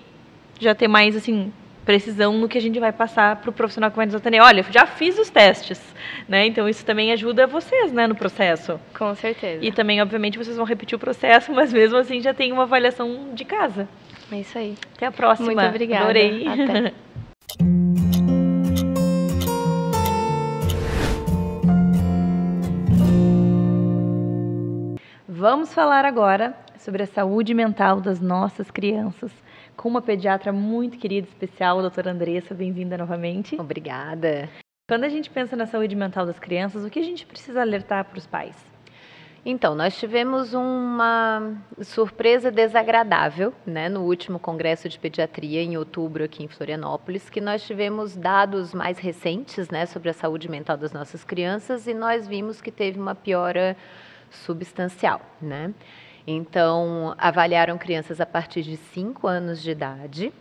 já ter mais assim precisão no que a gente vai passar para o profissional que vai nos atender. Olha, eu já fiz os testes, né? Então isso também ajuda vocês, né, no processo. Com certeza. E também, obviamente, vocês vão repetir o processo, mas mesmo assim já tem uma avaliação de casa. É isso aí. Até a próxima. Muito obrigada. Adorei. Até. Vamos falar agora sobre a saúde mental das nossas crianças com uma pediatra muito querida, especial, a doutora Andressa. Bem-vinda novamente. Obrigada. Quando a gente pensa na saúde mental das crianças, o que a gente precisa alertar para os pais? Então, nós tivemos uma surpresa desagradável, né, no último Congresso de Pediatria, em outubro, aqui em Florianópolis, que nós tivemos dados mais recentes, né, sobre a saúde mental das nossas crianças e nós vimos que teve uma piora substancial, né? Então, avaliaram crianças a partir de 5 anos de idade,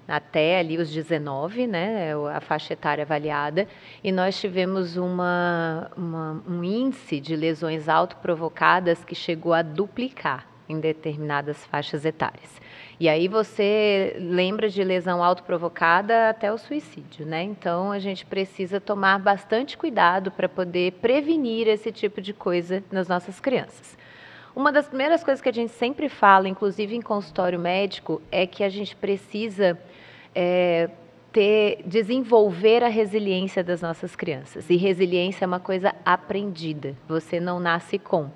até ali os 19, né, a faixa etária avaliada, e nós tivemos um índice de lesões autoprovocadas que chegou a duplicar em determinadas faixas etárias. E aí você lembra de lesão autoprovocada até o suicídio, né? Então, a gente precisa tomar bastante cuidado para poder prevenir esse tipo de coisa nas nossas crianças. Uma das primeiras coisas que a gente sempre fala, inclusive em consultório médico, é que a gente precisa desenvolver a resiliência das nossas crianças. E resiliência é uma coisa aprendida, você não nasce com.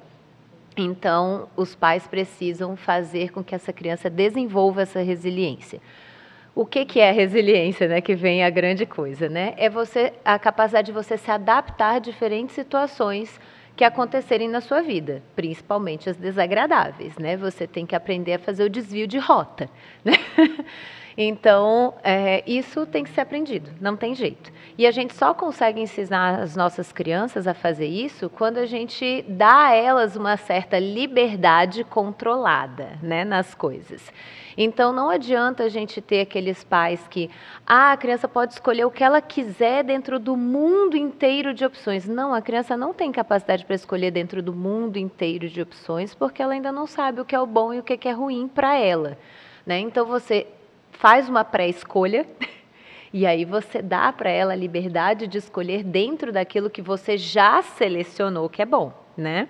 Então, os pais precisam fazer com que essa criança desenvolva essa resiliência. O que é a resiliência, né? Que vem a grande coisa, né? É a capacidade de você se adaptar a diferentes situações que acontecerem na sua vida, principalmente as desagradáveis, né? Você tem que aprender a fazer o desvio de rota, né? Então, isso tem que ser aprendido, não tem jeito. E a gente só consegue ensinar as nossas crianças a fazer isso quando a gente dá a elas uma certa liberdade controlada, né, nas coisas. Então, não adianta a gente ter aqueles pais que a criança pode escolher o que ela quiser dentro do mundo inteiro de opções. Não, a criança não tem capacidade para escolher dentro do mundo inteiro de opções porque ela ainda não sabe o que é o bom e o que é ruim para ela, né? Então, você faz uma pré-escolha e aí você dá para ela a liberdade de escolher dentro daquilo que você já selecionou que é bom, né?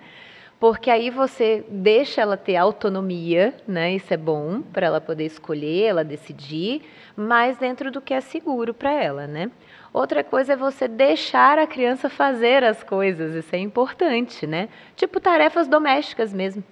Porque aí você deixa ela ter autonomia, né? Isso é bom para ela poder escolher, ela decidir, mas dentro do que é seguro para ela, né? Outra coisa é você deixar a criança fazer as coisas, isso é importante, né? Tipo tarefas domésticas mesmo.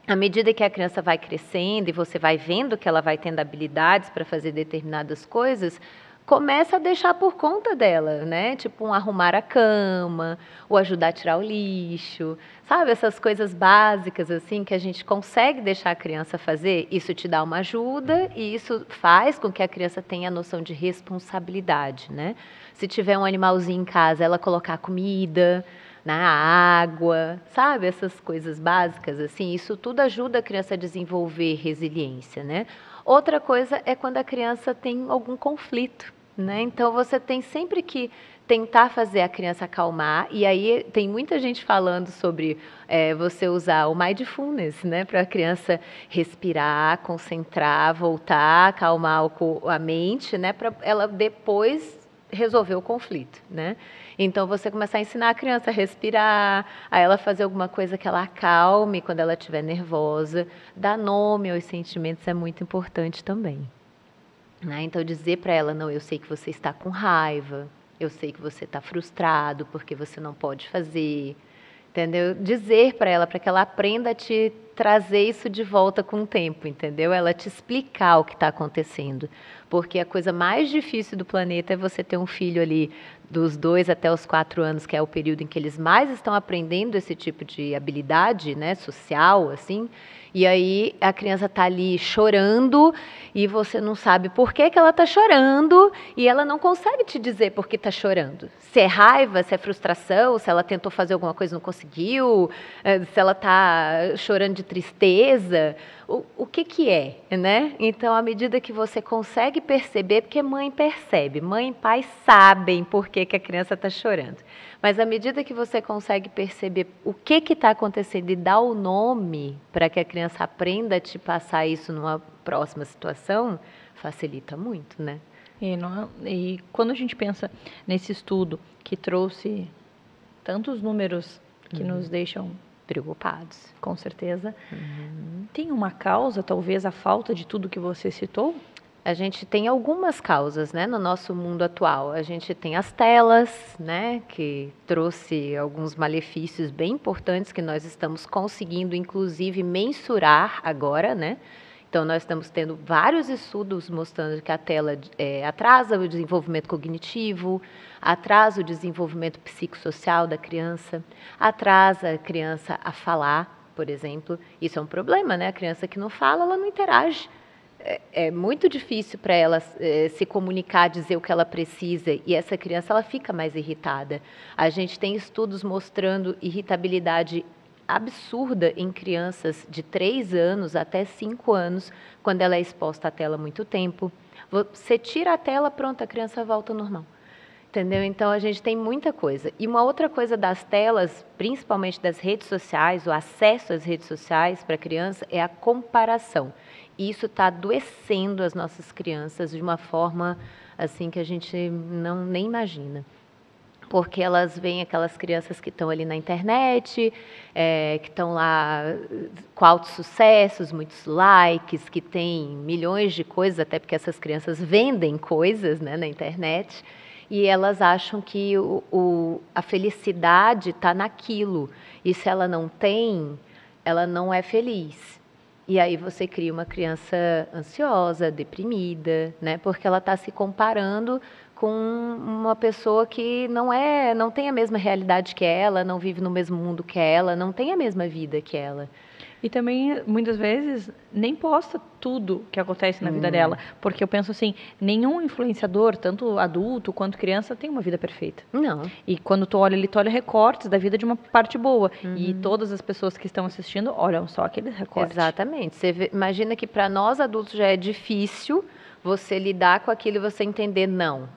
À medida que a criança vai crescendo e você vai vendo que ela vai tendo habilidades para fazer determinadas coisas, começa a deixar por conta dela, né? Tipo arrumar a cama, ou ajudar a tirar o lixo, sabe? Essas coisas básicas assim que a gente consegue deixar a criança fazer, isso te dá uma ajuda e isso faz com que a criança tenha a noção de responsabilidade, né? Se tiver um animalzinho em casa, ela colocar comida na água, sabe? Essas coisas básicas, assim, isso tudo ajuda a criança a desenvolver resiliência, né? Outra coisa é quando a criança tem algum conflito, né? Então, você tem sempre que tentar fazer a criança acalmar, e aí tem muita gente falando sobre você usar o mindfulness, né? Para a criança respirar, concentrar, voltar, acalmar a mente, né? Para ela depois resolver o conflito, né? Então, você começar a ensinar a criança a respirar, a ela fazer alguma coisa que ela acalme quando ela estiver nervosa, dar nome aos sentimentos é muito importante também, né? Então, dizer para ela, não, eu sei que você está com raiva, eu sei que você está frustrado porque você não pode fazer, entendeu? Dizer para ela que ela aprenda a te trazer isso de volta com o tempo, entendeu? Ela te explicar o que está acontecendo. Porque a coisa mais difícil do planeta é você ter um filho ali dos 2 até os 4 anos, que é o período em que eles mais estão aprendendo esse tipo de habilidade, né, social, assim. E aí a criança está ali chorando e você não sabe por que que ela está chorando e ela não consegue te dizer por que está chorando. Se é raiva, se é frustração, se ela tentou fazer alguma coisa e não conseguiu, se ela está chorando de tristeza, o que que é, né? Então, à medida que você consegue perceber, porque mãe percebe, mãe e pai sabem por que que a criança está chorando. Mas à medida que você consegue perceber o que está acontecendo e dar o nome para que a criança aprenda a te passar isso numa próxima situação, facilita muito, né? E quando a gente pensa nesse estudo que trouxe tantos números que nos deixam Preocupados. com certeza, tem uma causa, talvez a falta de tudo que você citou? A gente tem algumas causas, né, no nosso mundo atual. A gente tem as telas, né, que trouxe alguns malefícios bem importantes que nós estamos conseguindo, inclusive, mensurar agora, né? Então, nós estamos tendo vários estudos mostrando que a tela atrasa o desenvolvimento cognitivo, atrasa o desenvolvimento psicossocial da criança, atrasa a criança a falar, por exemplo. Isso é um problema, né? A criança que não fala, ela não interage. É muito difícil para ela se comunicar, dizer o que ela precisa, e essa criança ela fica mais irritada. A gente tem estudos mostrando irritabilidade absurda em crianças de 3 anos até 5 anos, quando ela é exposta à tela há muito tempo. Você tira a tela, pronto, a criança volta ao normal. Entendeu? Então, a gente tem muita coisa. E uma outra coisa das telas, principalmente das redes sociais, o acesso às redes sociais para a criança, é a comparação. E isso está adoecendo as nossas crianças de uma forma assim que a gente nem imagina. Porque elas veem aquelas crianças que estão ali na internet, que estão lá com altos sucessos, muitos likes, que tem milhões de coisas, até porque essas crianças vendem coisas, né, na internet, e elas acham que a felicidade está naquilo, e se ela não tem, ela não é feliz. E aí você cria uma criança ansiosa, deprimida, né, porque ela está se comparando com uma pessoa que não tem a mesma realidade que ela, não vive no mesmo mundo que ela, não tem a mesma vida que ela. E também, muitas vezes, nem posta tudo que acontece na vida dela. Porque eu penso assim, nenhum influenciador, tanto adulto quanto criança, tem uma vida perfeita. Não. E quando tu olha recortes da vida de uma parte boa. E todas as pessoas que estão assistindo olham só aqueles recortes. Exatamente. Você imagina que para nós adultos já é difícil você lidar com aquilo e você entender, não,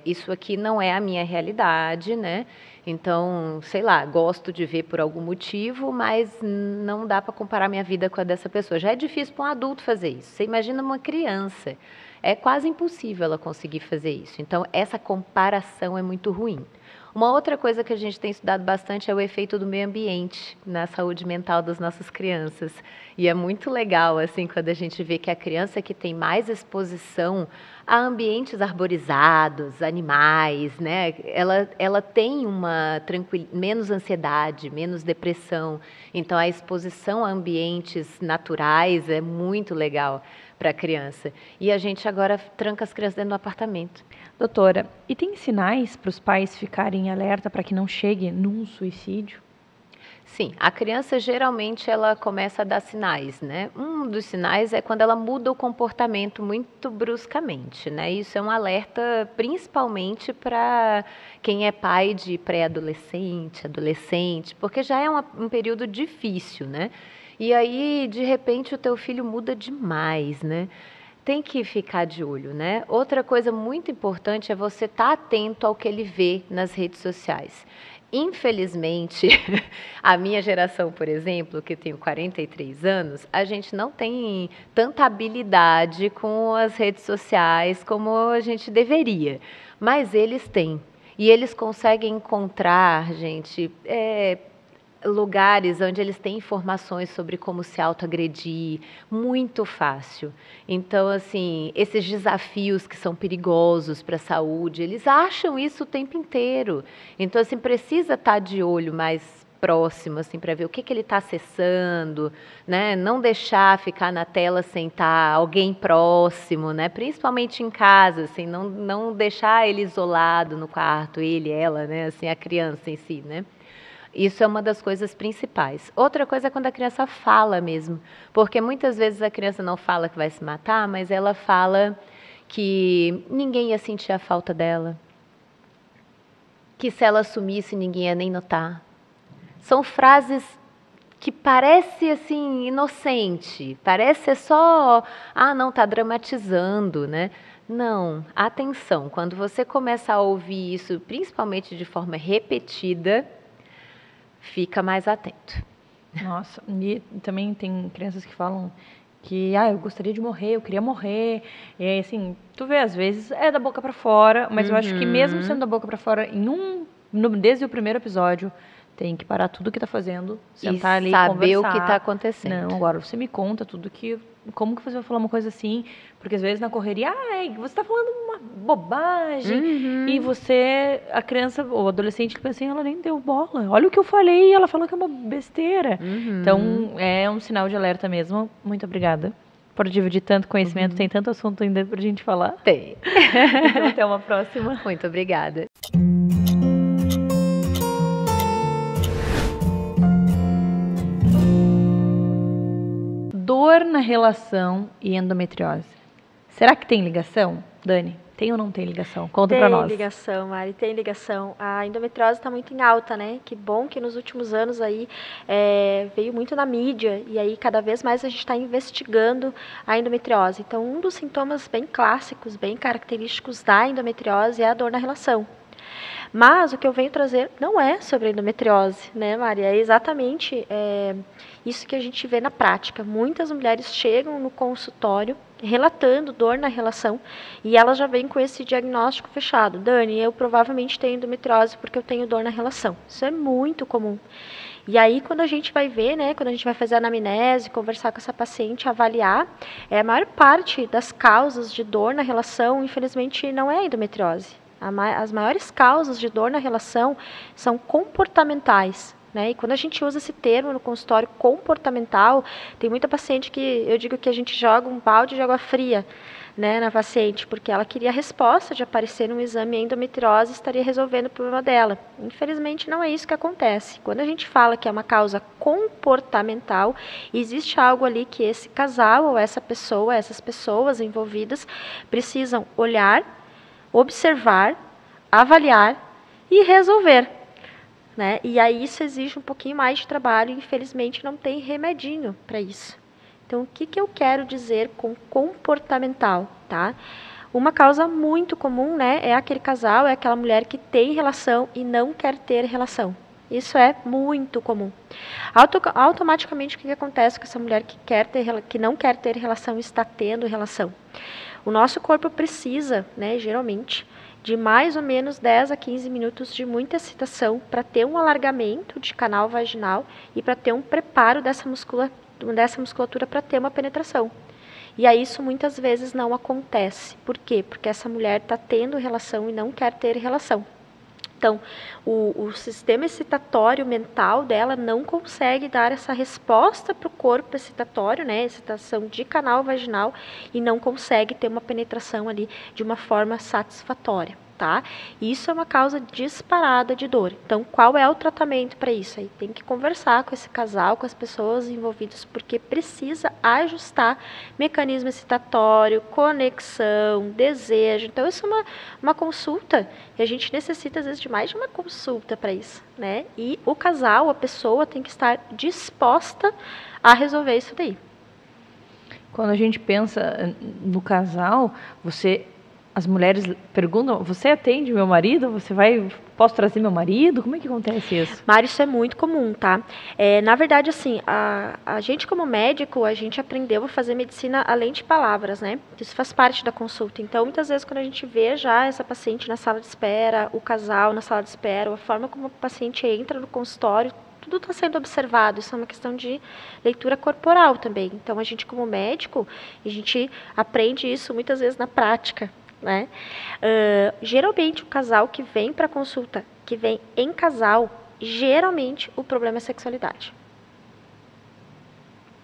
isso aqui não é a minha realidade, né? Então, sei lá, gosto de ver por algum motivo, mas não dá para comparar minha vida com a dessa pessoa. Já é difícil para um adulto fazer isso. Você imagina uma criança. É quase impossível ela conseguir fazer isso. Então, essa comparação é muito ruim. Uma outra coisa que a gente tem estudado bastante é o efeito do meio ambiente na saúde mental das nossas crianças. E é muito legal, assim, quando a gente vê que a criança que tem mais exposição a ambientes arborizados, animais, né? Ela tem menos ansiedade, menos depressão. Então, a exposição a ambientes naturais é muito legal para a criança. E a gente agora tranca as crianças dentro do apartamento. Doutora, e tem sinais para os pais ficarem alerta para que não chegue num suicídio? Sim, a criança geralmente ela começa a dar sinais, né? Um dos sinais é quando ela muda o comportamento muito bruscamente, né? Isso é um alerta principalmente para quem é pai de pré-adolescente, adolescente, porque já é um período difícil, né? E aí, de repente, o teu filho muda demais, né? Tem que ficar de olho, né? Outra coisa muito importante é você estar atento ao que ele vê nas redes sociais. Infelizmente, a minha geração, por exemplo, que tenho 43 anos, a gente não tem tanta habilidade com as redes sociais como a gente deveria. Mas eles têm. E eles conseguem encontrar, gente, lugares onde eles têm informações sobre como se autoagredir, muito fácil. Então, assim, esses desafios que são perigosos para a saúde, eles acham isso o tempo inteiro. Então, assim, precisa estar de olho mais próximo, assim, para ver o que ele está acessando, né? Não deixar ficar na tela sem estar alguém próximo, né? Principalmente em casa, assim, não deixar ele isolado no quarto, ele, ela, né? Assim, a criança em si, né? Isso é uma das coisas principais. Outra coisa é quando a criança fala mesmo, porque muitas vezes a criança não fala que vai se matar, mas ela fala que ninguém ia sentir a falta dela, que se ela sumisse ninguém ia nem notar. São frases que parece assim inocente, parece só, não, tá dramatizando, né? Não, atenção, quando você começa a ouvir isso, principalmente de forma repetida, fica mais atento. Nossa, e também tem crianças que falam que, eu gostaria de morrer, eu queria morrer. E aí, assim, tu vê, às vezes é da boca para fora, mas eu acho que mesmo sendo da boca para fora, desde o primeiro episódio, tem que parar tudo que tá fazendo, sentar ali e saber conversar. o que está acontecendo. Não, agora você me conta como que você vai falar uma coisa assim, porque às vezes na correria, você tá falando uma bobagem, e a criança, ou adolescente que pensa assim, ela nem deu bola, olha o que eu falei, ela falou que é uma besteira. Então, é um sinal de alerta mesmo. Muito obrigada por dividir tanto conhecimento, tem tanto assunto ainda pra gente falar. Tem. Então, até uma próxima. Muito obrigada. Dor na relação e endometriose. Será que tem ligação, Dani? Tem ou não tem ligação? Conta pra nós. Tem ligação, Mari, tem ligação. A endometriose está muito em alta, né? Que bom que nos últimos anos aí veio muito na mídia e aí cada vez mais a gente está investigando a endometriose. Então, um dos sintomas bem clássicos, bem característicos da endometriose é a dor na relação. Mas o que eu venho trazer não é sobre a endometriose, né, Maria? É exatamente isso que a gente vê na prática. Muitas mulheres chegam no consultório relatando dor na relação e elas já vêm com esse diagnóstico fechado. Dani, eu provavelmente tenho endometriose porque eu tenho dor na relação. Isso é muito comum. E aí, quando a gente vai ver, né, quando a gente vai fazer a anamnese, conversar com essa paciente, avaliar, a maior parte das causas de dor na relação, infelizmente, não é a endometriose. As maiores causas de dor na relação são comportamentais, né? E quando a gente usa esse termo no consultório comportamental, tem muita paciente que eu digo que a gente joga um balde de água fria, né, na paciente, porque ela queria a resposta de aparecer num exame endometriose estaria resolvendo o problema dela. Infelizmente, não é isso que acontece. Quando a gente fala que é uma causa comportamental, existe algo ali que esse casal ou essa pessoa, essas pessoas envolvidas precisam olhar, observar, avaliar e resolver, né? E aí isso exige um pouquinho mais de trabalho e infelizmente não tem remedinho para isso. Então, o que eu quero dizer com comportamental, tá? Uma causa muito comum, né, é aquele casal, é aquela mulher que tem relação e não quer ter relação. Isso é muito comum. Automaticamente, o que acontece com essa mulher que não quer ter relação e está tendo relação? O nosso corpo precisa, né, geralmente, de mais ou menos 10 a 15 minutos de muita excitação para ter um alargamento de canal vaginal e para ter um preparo dessa musculatura para ter uma penetração. E aí isso muitas vezes não acontece. Por quê? Porque essa mulher está tendo relação e não quer ter relação. Então, o sistema excitatório mental dela não consegue dar essa resposta para o corpo excitatório, né, excitação de canal vaginal, e não consegue ter uma penetração ali de uma forma satisfatória, tá? Isso é uma causa disparada de dor. Então, qual é o tratamento para isso? Aí tem que conversar com esse casal, com as pessoas envolvidas, porque precisa ajustar mecanismo excitatório, conexão, desejo. Então, isso é uma consulta, e a gente necessita, às vezes, de mais de uma consulta para isso, né? E o casal, a pessoa, tem que estar disposta a resolver isso daí. Quando a gente pensa no casal, as mulheres perguntam, você atende meu marido? Posso trazer meu marido? Como é que acontece isso? Mari, isso é muito comum, tá? Na verdade, assim, a gente como médico, a gente aprendeu a fazer medicina além de palavras, né? Isso faz parte da consulta. Então, muitas vezes, quando a gente vê já essa paciente na sala de espera, o casal na sala de espera, a forma como o paciente entra no consultório, tudo está sendo observado. Isso é uma questão de leitura corporal também. Então, a gente como médico, a gente aprende isso muitas vezes na prática, né? Geralmente o casal que vem para consulta, que vem em casal, geralmente o problema é sexualidade.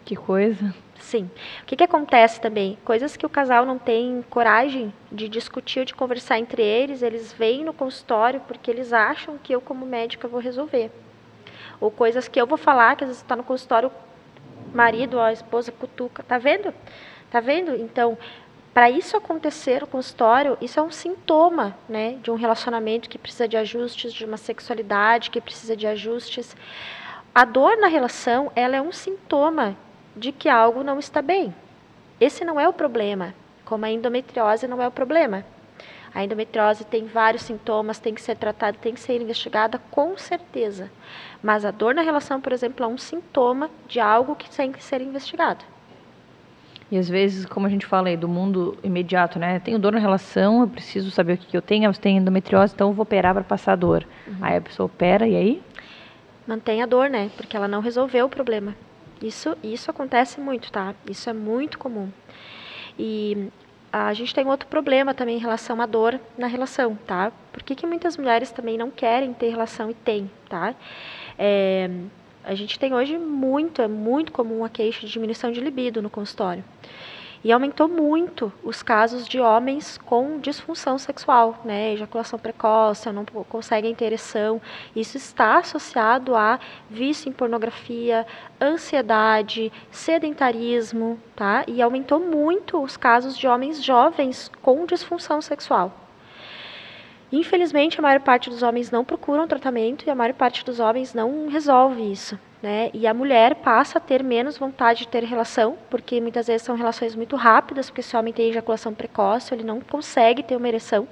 Que coisa. Sim. O que acontece também? Coisas que o casal não tem coragem de discutir ou de conversar entre eles vêm no consultório porque eles acham que eu, como médica, vou resolver. Ou coisas que eu vou falar, que às vezes está no consultório, o marido ou a esposa cutuca. Tá vendo? Tá vendo? Então, para isso acontecer no consultório, isso é um sintoma, né, de um relacionamento que precisa de ajustes, de uma sexualidade que precisa de ajustes. A dor na relação, ela é um sintoma de que algo não está bem. Esse não é o problema, como a endometriose não é o problema. A endometriose tem vários sintomas, tem que ser tratada, tem que ser investigada, com certeza. Mas a dor na relação, por exemplo, é um sintoma de algo que tem que ser investigado. E às vezes, como a gente fala aí do mundo imediato, né? Tenho dor na relação, eu preciso saber o que eu tenho, você tem endometriose, então eu vou operar para passar a dor. Aí a pessoa opera e aí? Mantém a dor, né? Porque ela não resolveu o problema. Isso acontece muito, tá? Isso é muito comum. E a gente tem outro problema também em relação à dor na relação, tá? Por que muitas mulheres também não querem ter relação e têm, tá? A gente tem hoje é muito comum a queixa de diminuição de libido no consultório. E aumentou muito os casos de homens com disfunção sexual, né? Ejaculação precoce, não conseguem ter ereção. Isso está associado a vício em pornografia, ansiedade, sedentarismo, tá? E aumentou muito os casos de homens jovens com disfunção sexual. Infelizmente, a maior parte dos homens não procuram tratamento e a maior parte dos homens não resolve isso, né? E a mulher passa a ter menos vontade de ter relação, porque muitas vezes são relações muito rápidas, porque se o homem tem ejaculação precoce, ele não consegue ter uma ereção,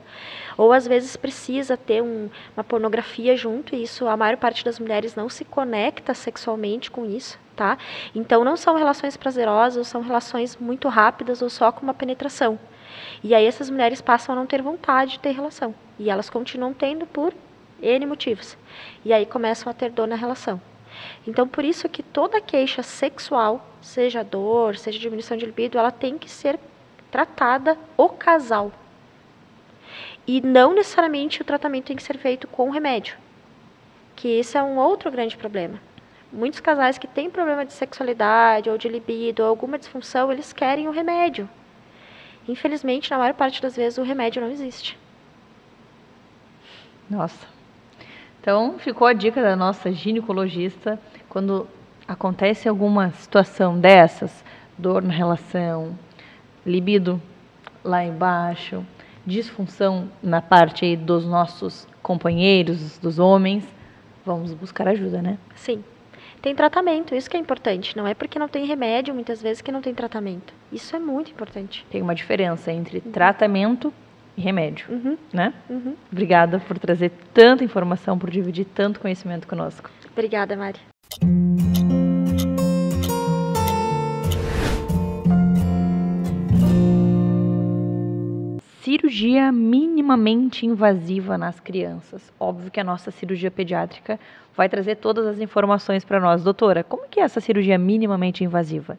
ou às vezes precisa ter uma pornografia junto, e isso a maior parte das mulheres não se conecta sexualmente com isso, tá? Então não são relações prazerosas, são relações muito rápidas ou só com uma penetração. E aí essas mulheres passam a não ter vontade de ter relação. E elas continuam tendo por N motivos. E aí começam a ter dor na relação. Então, por isso que toda queixa sexual, seja dor, seja diminuição de libido, ela tem que ser tratada o casal. E não necessariamente o tratamento tem que ser feito com remédio. Que esse é um outro grande problema. Muitos casais que têm problema de sexualidade ou de libido ou alguma disfunção, eles querem o remédio. Infelizmente, na maior parte das vezes, o remédio não existe. Nossa. Então, ficou a dica da nossa ginecologista, quando acontece alguma situação dessas, dor na relação, libido lá embaixo, disfunção na parte aí dos nossos companheiros, dos homens, vamos buscar ajuda, né? Sim. Tem tratamento, isso que é importante. Não é porque não tem remédio, muitas vezes, que não tem tratamento. Isso é muito importante. Tem uma diferença entre tratamento e remédio, né? Obrigada por trazer tanta informação, por dividir tanto conhecimento conosco. Obrigada, Mari. Cirurgia minimamente invasiva nas crianças. Óbvio que a nossa cirurgia pediátrica vai trazer todas as informações para nós. Doutora, como que é essa cirurgia minimamente invasiva?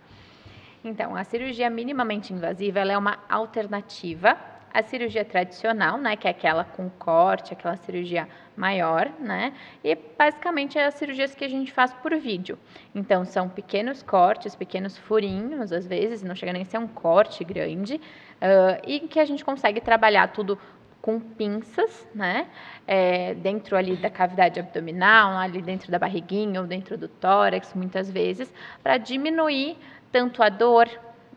Então, a cirurgia minimamente invasiva, ela é uma alternativa à cirurgia tradicional, né, que é aquela com corte, aquela cirurgia maior, né, e basicamente é as cirurgias que a gente faz por vídeo. Então, são pequenos cortes, pequenos furinhos, às vezes, não chega nem a ser um corte grande, e que a gente consegue trabalhar tudo com pinças, né, dentro ali da cavidade abdominal, ali dentro da barriguinha ou dentro do tórax, muitas vezes, para diminuir tanto a dor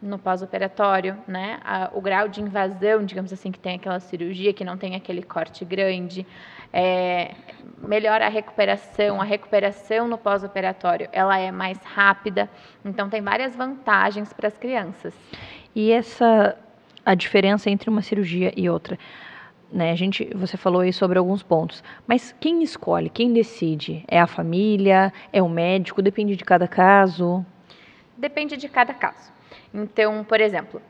no pós-operatório, né, o grau de invasão, digamos assim, que tem aquela cirurgia, que não tem aquele corte grande, melhora a recuperação no pós-operatório, ela é mais rápida, então tem várias vantagens para as crianças. E a diferença entre uma cirurgia e outra, né? Você falou aí sobre alguns pontos, mas quem escolhe, quem decide? É a família, é o médico, depende de cada caso? Depende de cada caso. Então, por exemplo,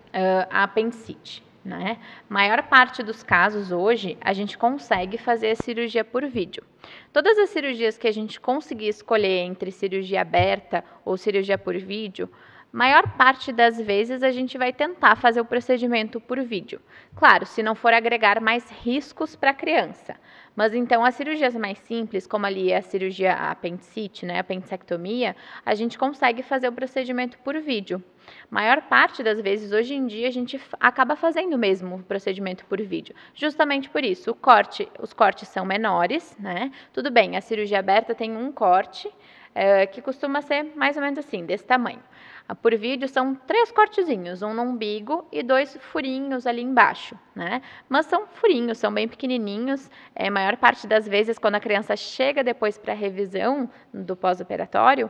a apendicite, né? Maior parte dos casos hoje, a gente consegue fazer a cirurgia por vídeo. Todas as cirurgias que a gente conseguir escolher entre cirurgia aberta ou cirurgia por vídeo, Maior parte das vezes a gente vai tentar fazer o procedimento por vídeo. Claro, se não for agregar mais riscos para a criança. Mas então as cirurgias mais simples, como ali a cirurgia apendicite, né, a apendicectomia, a gente consegue fazer o procedimento por vídeo. Maior parte das vezes, hoje em dia, a gente acaba fazendo mesmo o procedimento por vídeo. Justamente por isso, os cortes são menores, né? Tudo bem, a cirurgia aberta tem um corte, que costuma ser mais ou menos assim, desse tamanho. Por vídeo são 3 cortezinhos, um no umbigo e 2 furinhos ali embaixo, né? Mas são furinhos, são bem pequenininhos. A maior parte das vezes, quando a criança chega depois para a revisão do pós-operatório,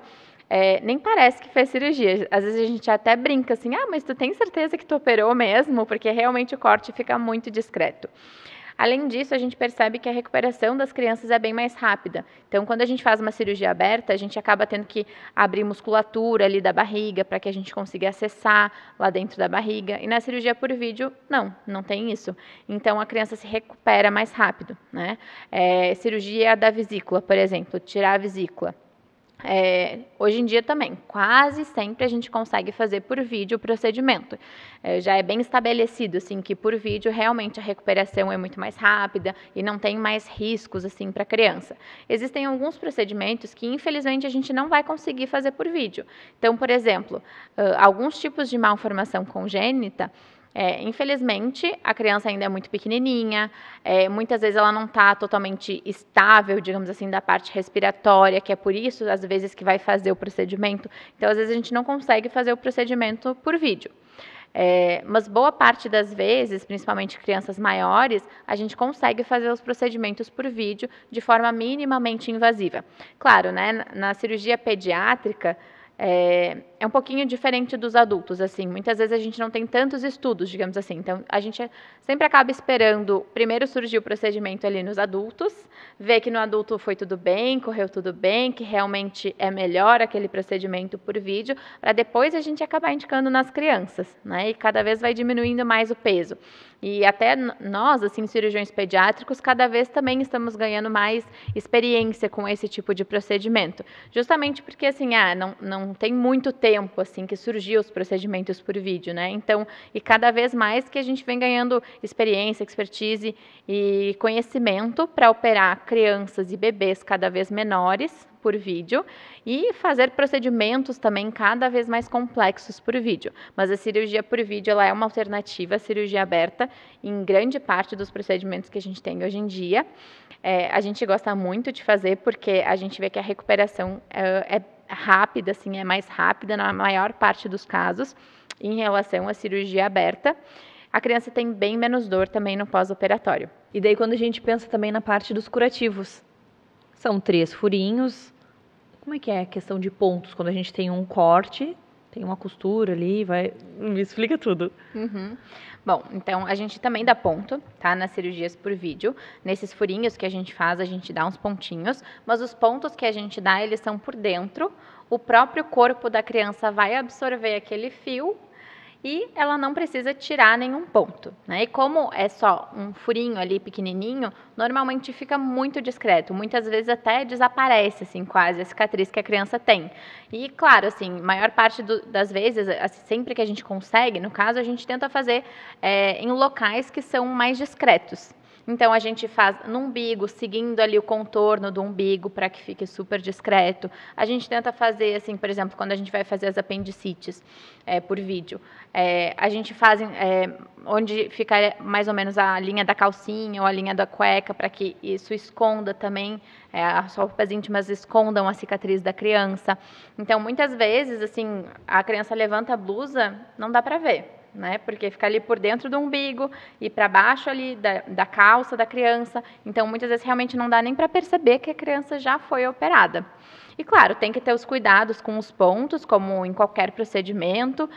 nem parece que fez cirurgia. Às vezes a gente até brinca assim, mas tu tem certeza que tu operou mesmo? Porque realmente o corte fica muito discreto. Além disso, a gente percebe que a recuperação das crianças é bem mais rápida. Então, quando a gente faz uma cirurgia aberta, a gente acaba tendo que abrir musculatura ali da barriga para que a gente consiga acessar lá dentro da barriga. E na cirurgia por vídeo, não tem isso. Então, a criança se recupera mais rápido, né? Cirurgia da vesícula, por exemplo, tirar a vesícula. Hoje em dia também, quase sempre a gente consegue fazer por vídeo o procedimento. Já é bem estabelecido assim, que por vídeo realmente a recuperação é muito mais rápida e não tem mais riscos assim, para a criança. Existem alguns procedimentos que infelizmente a gente não vai conseguir fazer por vídeo. Então, por exemplo, alguns tipos de malformação congênita, infelizmente, a criança ainda é muito pequenininha, muitas vezes ela não está totalmente estável, digamos assim, da parte respiratória, que é por isso, às vezes, que vai fazer o procedimento. Então, às vezes, a gente não consegue fazer o procedimento por vídeo. Mas boa parte das vezes, principalmente crianças maiores, a gente consegue fazer os procedimentos por vídeo de forma minimamente invasiva. Claro, né, na cirurgia pediátrica, é um pouquinho diferente dos adultos, assim, muitas vezes a gente não tem tantos estudos, digamos assim, então a gente sempre acaba esperando primeiro surgir o procedimento ali nos adultos, ver que no adulto foi tudo bem, correu tudo bem, que realmente é melhor aquele procedimento por vídeo, para depois a gente acabar indicando nas crianças, né, e cada vez vai diminuindo mais o peso. E até nós, assim, cirurgiões pediátricos, cada vez também estamos ganhando mais experiência com esse tipo de procedimento. Justamente porque, assim, não tem muito tempo, assim, que surgiu os procedimentos por vídeo, né? Então, e cada vez mais que a gente vem ganhando experiência, expertise e conhecimento para operar crianças e bebês cada vez menores por vídeo e fazer procedimentos também cada vez mais complexos por vídeo. Mas a cirurgia por vídeo ela é uma alternativa à cirurgia aberta em grande parte dos procedimentos que a gente tem hoje em dia. A gente gosta muito de fazer porque a gente vê que a recuperação é rápida, assim, é mais rápida na maior parte dos casos em relação à cirurgia aberta. A criança tem bem menos dor também no pós-operatório. E daí quando a gente pensa também na parte dos curativos, são 3 furinhos. Como é que é a questão de pontos? Quando a gente tem um corte, tem uma costura ali, me explica tudo. Bom, então a gente também dá ponto, tá? Nas cirurgias por vídeo. Nesses furinhos que a gente faz, a gente dá uns pontinhos, mas os pontos que a gente dá, eles são por dentro. O próprio corpo da criança vai absorver aquele fio e ela não precisa tirar nenhum ponto, né? E como é só um furinho ali pequenininho, normalmente fica muito discreto, muitas vezes até desaparece, assim, quase a cicatriz que a criança tem. E, claro, assim, maior parte das vezes, assim, sempre que a gente consegue, no caso, a gente tenta fazer em locais que são mais discretos. Então, a gente faz no umbigo, seguindo ali o contorno do umbigo para que fique super discreto. A gente tenta fazer, assim, por exemplo, quando a gente vai fazer as apendicites por vídeo, a gente faz onde fica mais ou menos a linha da calcinha ou a linha da cueca para que isso esconda também, as roupas íntimas escondam a cicatriz da criança. Então, muitas vezes, assim, a criança levanta a blusa, não dá para ver, né? Porque fica ali por dentro do umbigo e para baixo ali da calça da criança. Então, muitas vezes realmente não dá nem para perceber que a criança já foi operada. E, claro, tem que ter os cuidados com os pontos, como em qualquer procedimento,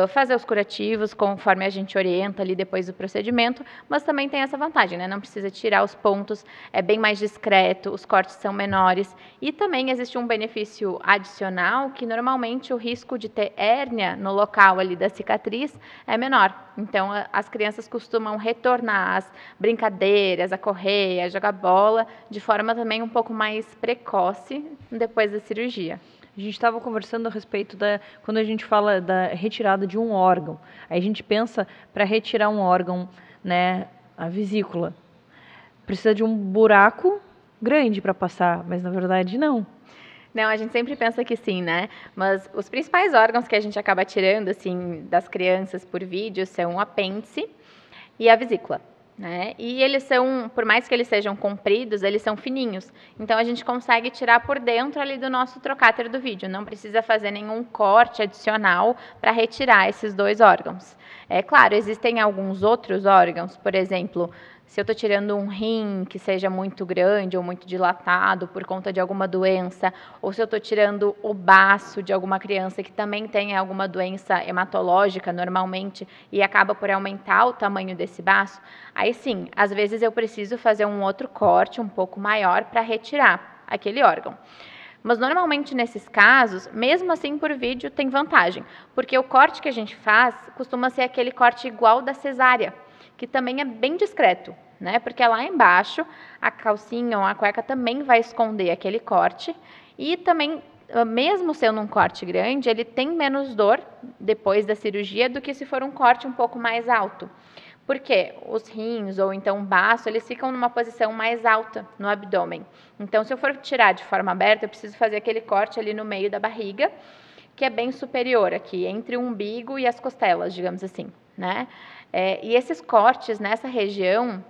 fazer os curativos conforme a gente orienta ali depois do procedimento, mas também tem essa vantagem, né? Não precisa tirar os pontos, é bem mais discreto, os cortes são menores. E também existe um benefício adicional, que normalmente o risco de ter hérnia no local ali da cicatriz é menor. Então, as crianças costumam retornar às brincadeiras, a correr, a jogar bola, de forma também um pouco mais precoce depois da cirurgia. A gente estava conversando a respeito quando a gente fala da retirada de um órgão. Aí a gente pensa, para retirar um órgão, né, a vesícula, precisa de um buraco grande para passar, mas na verdade não. Não, a gente sempre pensa que sim, né? Mas os principais órgãos que a gente acaba tirando, assim, das crianças por vídeo são o apêndice e a vesícula, né? E eles são, por mais que eles sejam compridos, eles são fininhos. Então, a gente consegue tirar por dentro ali do nosso trocáter do vídeo. Não precisa fazer nenhum corte adicional para retirar esses 2 órgãos. É claro, existem alguns outros órgãos, por exemplo, se eu estou tirando um rim que seja muito grande ou muito dilatado por conta de alguma doença, ou se eu estou tirando o baço de alguma criança que também tem alguma doença hematológica normalmente e acaba por aumentar o tamanho desse baço, aí sim, às vezes eu preciso fazer um outro corte um pouco maior para retirar aquele órgão. Mas normalmente nesses casos, mesmo assim por vídeo tem vantagem, porque o corte que a gente faz costuma ser aquele corte igual da cesárea, que também é bem discreto, né? Porque lá embaixo a calcinha ou a cueca também vai esconder aquele corte e também, mesmo sendo um corte grande, ele tem menos dor depois da cirurgia do que se for um corte um pouco mais alto. Porque os rins ou então o baço, eles ficam numa posição mais alta no abdômen. Então, se eu for tirar de forma aberta, eu preciso fazer aquele corte ali no meio da barriga, que é bem superior aqui, entre o umbigo e as costelas, digamos assim, né? E esses cortes nessa região,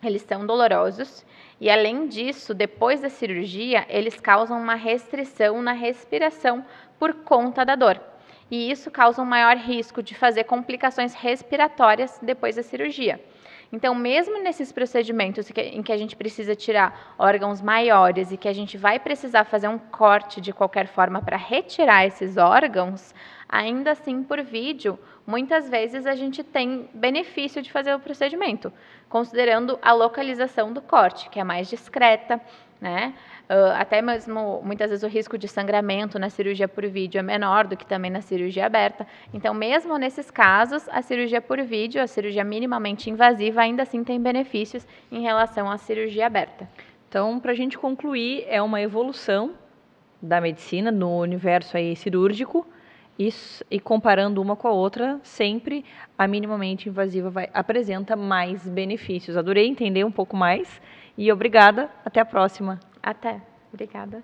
eles são dolorosos e, além disso, depois da cirurgia, eles causam uma restrição na respiração por conta da dor. E isso causa um maior risco de fazer complicações respiratórias depois da cirurgia. Então, mesmo nesses procedimentos em que a gente precisa tirar órgãos maiores e que a gente vai precisar fazer um corte de qualquer forma para retirar esses órgãos, ainda assim, por vídeo, muitas vezes a gente tem benefício de fazer o procedimento, considerando a localização do corte, que é mais discreta, né? Até mesmo, muitas vezes, o risco de sangramento na cirurgia por vídeo é menor do que também na cirurgia aberta. Então, mesmo nesses casos, a cirurgia por vídeo, a cirurgia minimamente invasiva, ainda assim tem benefícios em relação à cirurgia aberta. Então, para a gente concluir, é uma evolução da medicina no universo aí cirúrgico e comparando uma com a outra, sempre a minimamente invasiva apresenta mais benefícios. Adorei entender um pouco mais e obrigada. Até a próxima. Até. Obrigada.